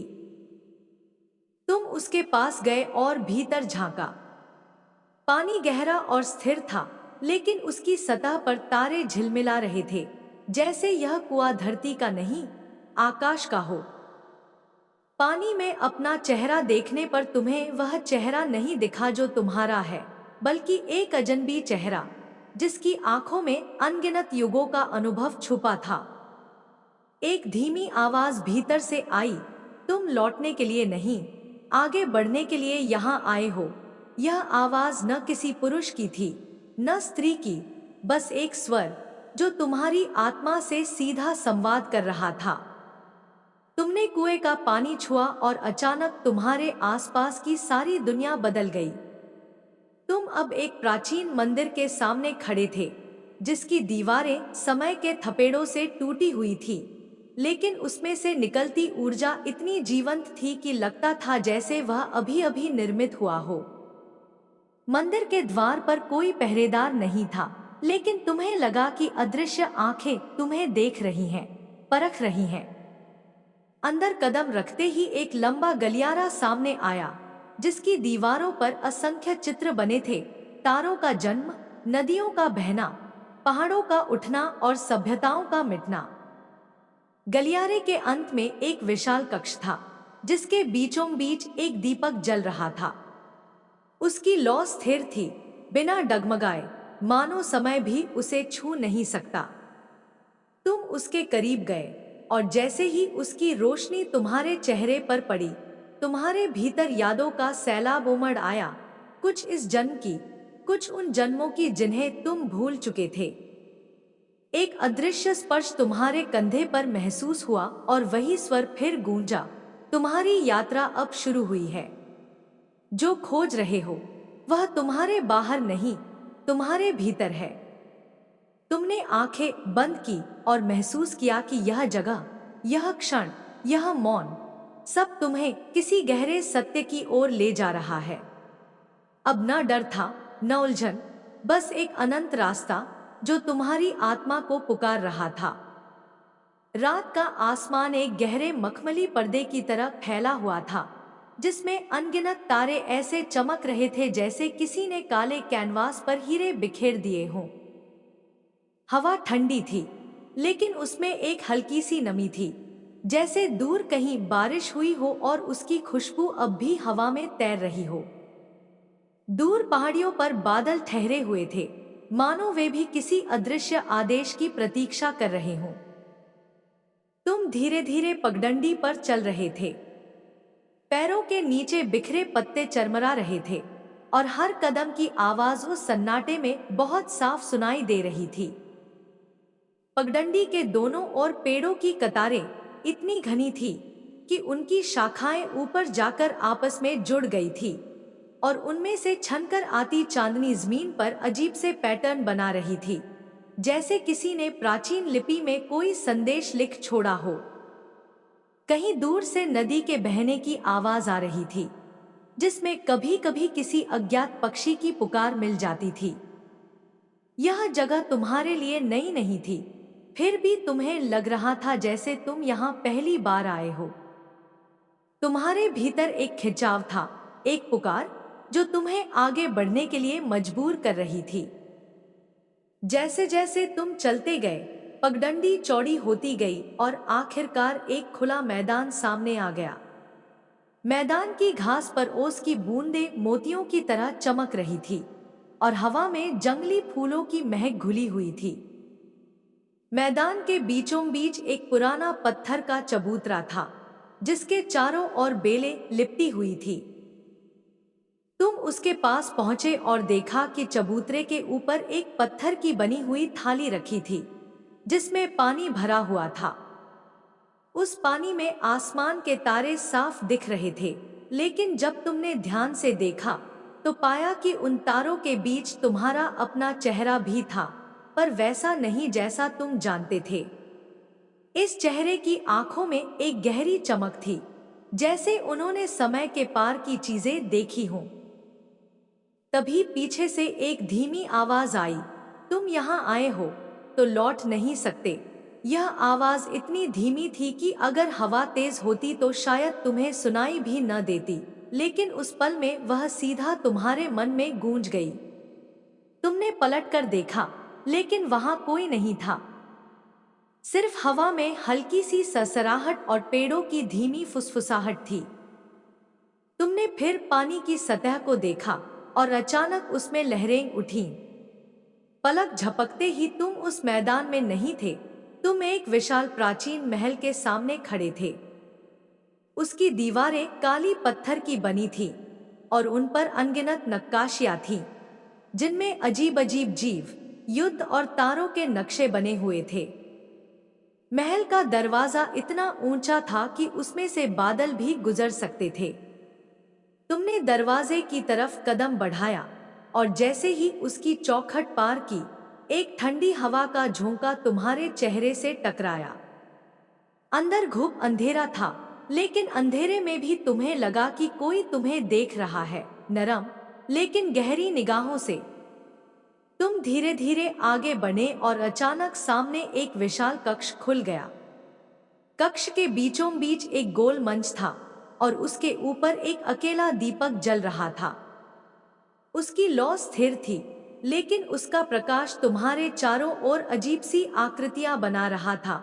तुम उसके पास गए और भीतर झांका। पानी गहरा और स्थिर था, लेकिन उसकी सतह पर तारे झिलमिला रहे थे, जैसे यह कुआं धरती का नहीं, आकाश का हो। पानी में अपना चेहरा देखने पर तुम्हें वह चेहरा नहीं दिखा जो तुम्हारा है, बल्कि एक अजनबी चेहरा, जिसकी आंखों में अनगिनत युगों का अनुभव छुपा था। एक धीमी आवाज भीतर से आई, तुम लौटने के लिए नहीं, आगे बढ़ने के लिए यहाँ आए हो। यह आवाज न किसी पुरुष की थी, न स्त्री की, बस एक स्वर जो तुम्हारी आत्मा से सीधा संवाद कर रहा था। तुमने कुएं का पानी छुआ और अचानक तुम्हारे आसपास की सारी दुनिया बदल गई। तुम अब एक प्राचीन मंदिर के सामने खड़े थे, जिसकी दीवारें समय के थपेड़ों से टूटी हुई थी, लेकिन उसमें से निकलती ऊर्जा इतनी जीवंत थी कि लगता था जैसे वह अभी अभी निर्मित हुआ हो। मंदिर के द्वार पर कोई पहरेदार नहीं था, लेकिन तुम्हें लगा कि अदृश्य आंखें तुम्हें देख रही हैं, परख रही हैं। अंदर कदम रखते ही एक लंबा गलियारा सामने आया, जिसकी दीवारों पर असंख्य चित्र बने थे, तारों का जन्म, नदियों का बहना, पहाड़ों का उठना और सभ्यताओं का मिटना। गलियारे के अंत में एक विशाल कक्ष था, जिसके बीचों बीच एक दीपक जल रहा था। उसकी लौ स्थिर थी, बिना डगमगाए, मानो समय भी उसे छू नहीं सकता। तुम उसके करीब गए, और जैसे ही उसकी रोशनी तुम्हारे चेहरे पर पड़ी, तुम्हारे भीतर यादों का सैलाब उमड़ आया, कुछ इस जन्म की, कुछ उन जन्मों की जिन्हें तुम भूल चुके थे। एक अदृश्य स्पर्श तुम्हारे कंधे पर महसूस हुआ और वही स्वर फिर गूंजा, तुम्हारी यात्रा अब शुरू हुई है। जो खोज रहे हो वह तुम्हारे बाहर नहीं, तुम्हारे भीतर है। तुमने आंखें बंद की और महसूस किया कि यह जगह, यह क्षण, यह मौन, सब तुम्हें किसी गहरे सत्य की ओर ले जा रहा है। अब न डर था, न उलझन, बस एक अनंत रास्ता जो तुम्हारी आत्मा को पुकार रहा था। रात का आसमान एक गहरे मखमली पर्दे की तरह फैला हुआ था, जिसमें अनगिनत तारे ऐसे चमक रहे थे जैसे किसी ने काले कैनवास पर हीरे बिखेर दिए हों। हवा ठंडी थी, लेकिन उसमें एक हल्की सी नमी थी, जैसे दूर कहीं बारिश हुई हो और उसकी खुशबू अब भी हवा में तैर रही हो। दूर पहाड़ियों पर बादल ठहरे हुए थे, मानो वे भी किसी अदृश्य आदेश की प्रतीक्षा कर रहे हों। तुम धीरे धीरे पगडंडी पर चल रहे थे। पैरों के नीचे बिखरे पत्ते चरमरा रहे थे, और हर कदम की आवाज उस सन्नाटे में बहुत साफ सुनाई दे रही थी। पगडंडी के दोनों ओर पेड़ों की कतारें इतनी घनी थी कि उनकी शाखाएं ऊपर जाकर आपस में जुड़ गई थी, और उनमें से छनकर आती चांदनी जमीन पर अजीब से पैटर्न बना रही थी, जैसे किसी ने प्राचीन लिपि में कोई संदेश लिख छोड़ा हो। कहीं दूर से नदी के बहने की आवाज आ रही थी, जिसमें कभी कभी किसी अज्ञात पक्षी की पुकार मिल जाती थी। यह जगह तुम्हारे लिए नई नहीं थी, फिर भी तुम्हें लग रहा था जैसे तुम यहाँ पहली बार आए हो। तुम्हारे भीतर एक खिंचाव था, एक पुकार जो तुम्हें आगे बढ़ने के लिए मजबूर कर रही थी। जैसे जैसे तुम चलते गए, पगडंडी चौड़ी होती गई और आखिरकार एक खुला मैदान सामने आ गया। मैदान की घास पर ओस की बूंदें मोतियों की तरह चमक रही थी, और हवा में जंगली फूलों की महक घुली हुई थी। मैदान के बीचों बीच एक पुराना पत्थर का चबूतरा था, जिसके चारों ओर बेलें लिपटी हुई थी। तुम उसके पास पहुंचे और देखा कि चबूतरे के ऊपर एक पत्थर की बनी हुई थाली रखी थी, जिसमें पानी भरा हुआ था। उस पानी में आसमान के तारे साफ दिख रहे थे, लेकिन जब तुमने ध्यान से देखा तो पाया कि उन तारों के बीच तुम्हारा अपना चेहरा भी था, पर वैसा नहीं जैसा तुम जानते थे। इस चेहरे की आंखों में एक गहरी चमक थी, जैसे उन्होंने समय के पार की चीजें देखी हों। तभी पीछे से एक धीमी आवाज आई, तुम यहाँ आए हो तो लौट नहीं सकते। यह आवाज इतनी धीमी थी कि अगर हवा तेज होती तो शायद तुम्हें सुनाई भी न देती, लेकिन उस पल में वह सीधा तुम्हारे मन में गूंज गई। तुमने पलटकर देखा, लेकिन वहां कोई नहीं था। सिर्फ हवा में हल्की सी सरसराहट और पेड़ों की धीमी फुसफुसाहट थी। तुमने फिर पानी की सतह को देखा और अचानक उसमें लहरें उठीं। पलक झपकते ही तुम उस मैदान में नहीं थे, तुम एक विशाल प्राचीन महल के सामने खड़े थे। उसकी दीवारें काली पत्थर की बनी थी और उन पर अनगिनत नक्काशियां थीं, जिनमें अजीब अजीब जीव, युद्ध और तारों के नक्शे बने हुए थे। महल का दरवाजा इतना ऊंचा था कि उसमें से बादल भी गुजर सकते थे। तुमने दरवाजे की तरफ कदम बढ़ाया और जैसे ही उसकी चौखट पार की, एक ठंडी हवा का झोंका तुम्हारे चेहरे से टकराया। अंदर घुप अंधेरा था, लेकिन अंधेरे में भी तुम्हें लगा कि कोई तुम्हें देख रहा है, नरम लेकिन गहरी निगाहों से। तुम धीरे धीरे आगे बढ़े और अचानक सामने एक विशाल कक्ष खुल गया। कक्ष के बीचों बीच एक गोल मंच था और उसके ऊपर एक अकेला दीपक जल रहा था। उसकी लौ स्थिर थी, लेकिन उसका प्रकाश तुम्हारे चारों ओर अजीब सी आकृतियां बना रहा था।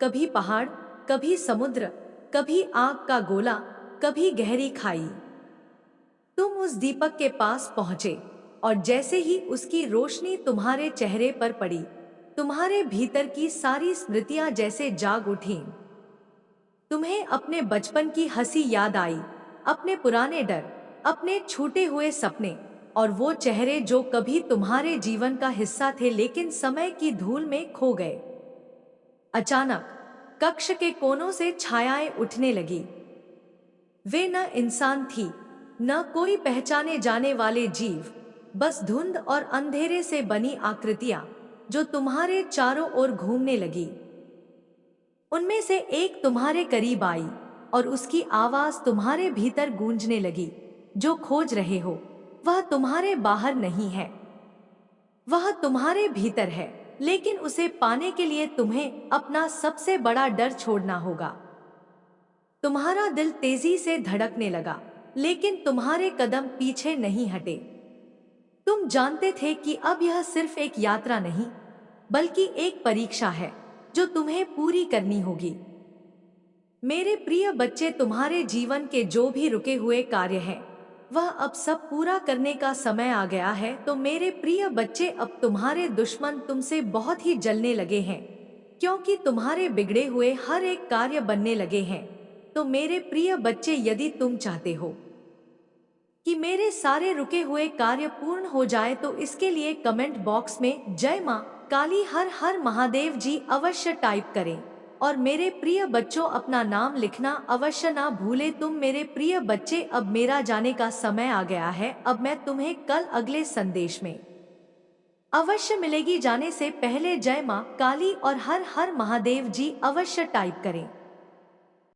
कभी पहाड़, कभी समुद्र, कभी आग का गोला, कभी गहरी खाई। तुम उस दीपक के पास पहुंचे और जैसे ही उसकी रोशनी तुम्हारे चेहरे पर पड़ी, तुम्हारे भीतर की सारी स्मृतियां जैसे जाग उठीं। तुम्हें अपने बचपन की हंसी याद आई, अपने पुराने डर, अपने छूटे हुए सपने और वो चेहरे जो कभी तुम्हारे जीवन का हिस्सा थे लेकिन समय की धूल में खो गए। अचानक कक्ष के कोनों से छायाएं उठने लगी। वे न इंसान थी, न कोई पहचाने जाने वाले जीव, बस धुंध और अंधेरे से बनी आकृतियां जो तुम्हारे चारों ओर घूमने लगी। उनमें से एक तुम्हारे करीब आई और उसकी आवाज तुम्हारे भीतर गूंजने लगी, जो खोज रहे हो वह तुम्हारे बाहर नहीं है, वह तुम्हारे भीतर है, लेकिन उसे पाने के लिए तुम्हें अपना सबसे बड़ा डर छोड़ना होगा। तुम्हारा दिल तेजी से धड़कने लगा, लेकिन तुम्हारे कदम पीछे नहीं हटे। तुम जानते थे कि अब यह सिर्फ एक यात्रा नहीं, बल्कि एक परीक्षा है जो तुम्हें पूरी करनी होगी। मेरे प्रिय बच्चे, तुम्हारे जीवन के जो भी रुके हुए कार्य हैं, वह अब सब पूरा करने का समय आ गया है। तो मेरे प्रिय बच्चे, अब तुम्हारे दुश्मन तुमसे बहुत ही जलने लगे हैं, क्योंकि तुम्हारे बिगड़े हुए हर एक कार्य बनने लगे हैं। तो मेरे प्रिय बच्चे, यदि तुम चाहते हो कि मेरे सारे रुके हुए कार्य पूर्ण हो जाए, तो इसके लिए कमेंट बॉक्स में जय मां काली हर हर महादेव जी अवश्य टाइप करें और मेरे प्रिय बच्चों, अपना नाम लिखना अवश्य ना भूले। तुम मेरे प्रिय बच्चे, अब मेरा जाने का समय आ गया है। अब मैं तुम्हें कल अगले संदेश में अवश्य मिलेगी। जाने से पहले जय मां काली और हर हर महादेव जी अवश्य टाइप करें।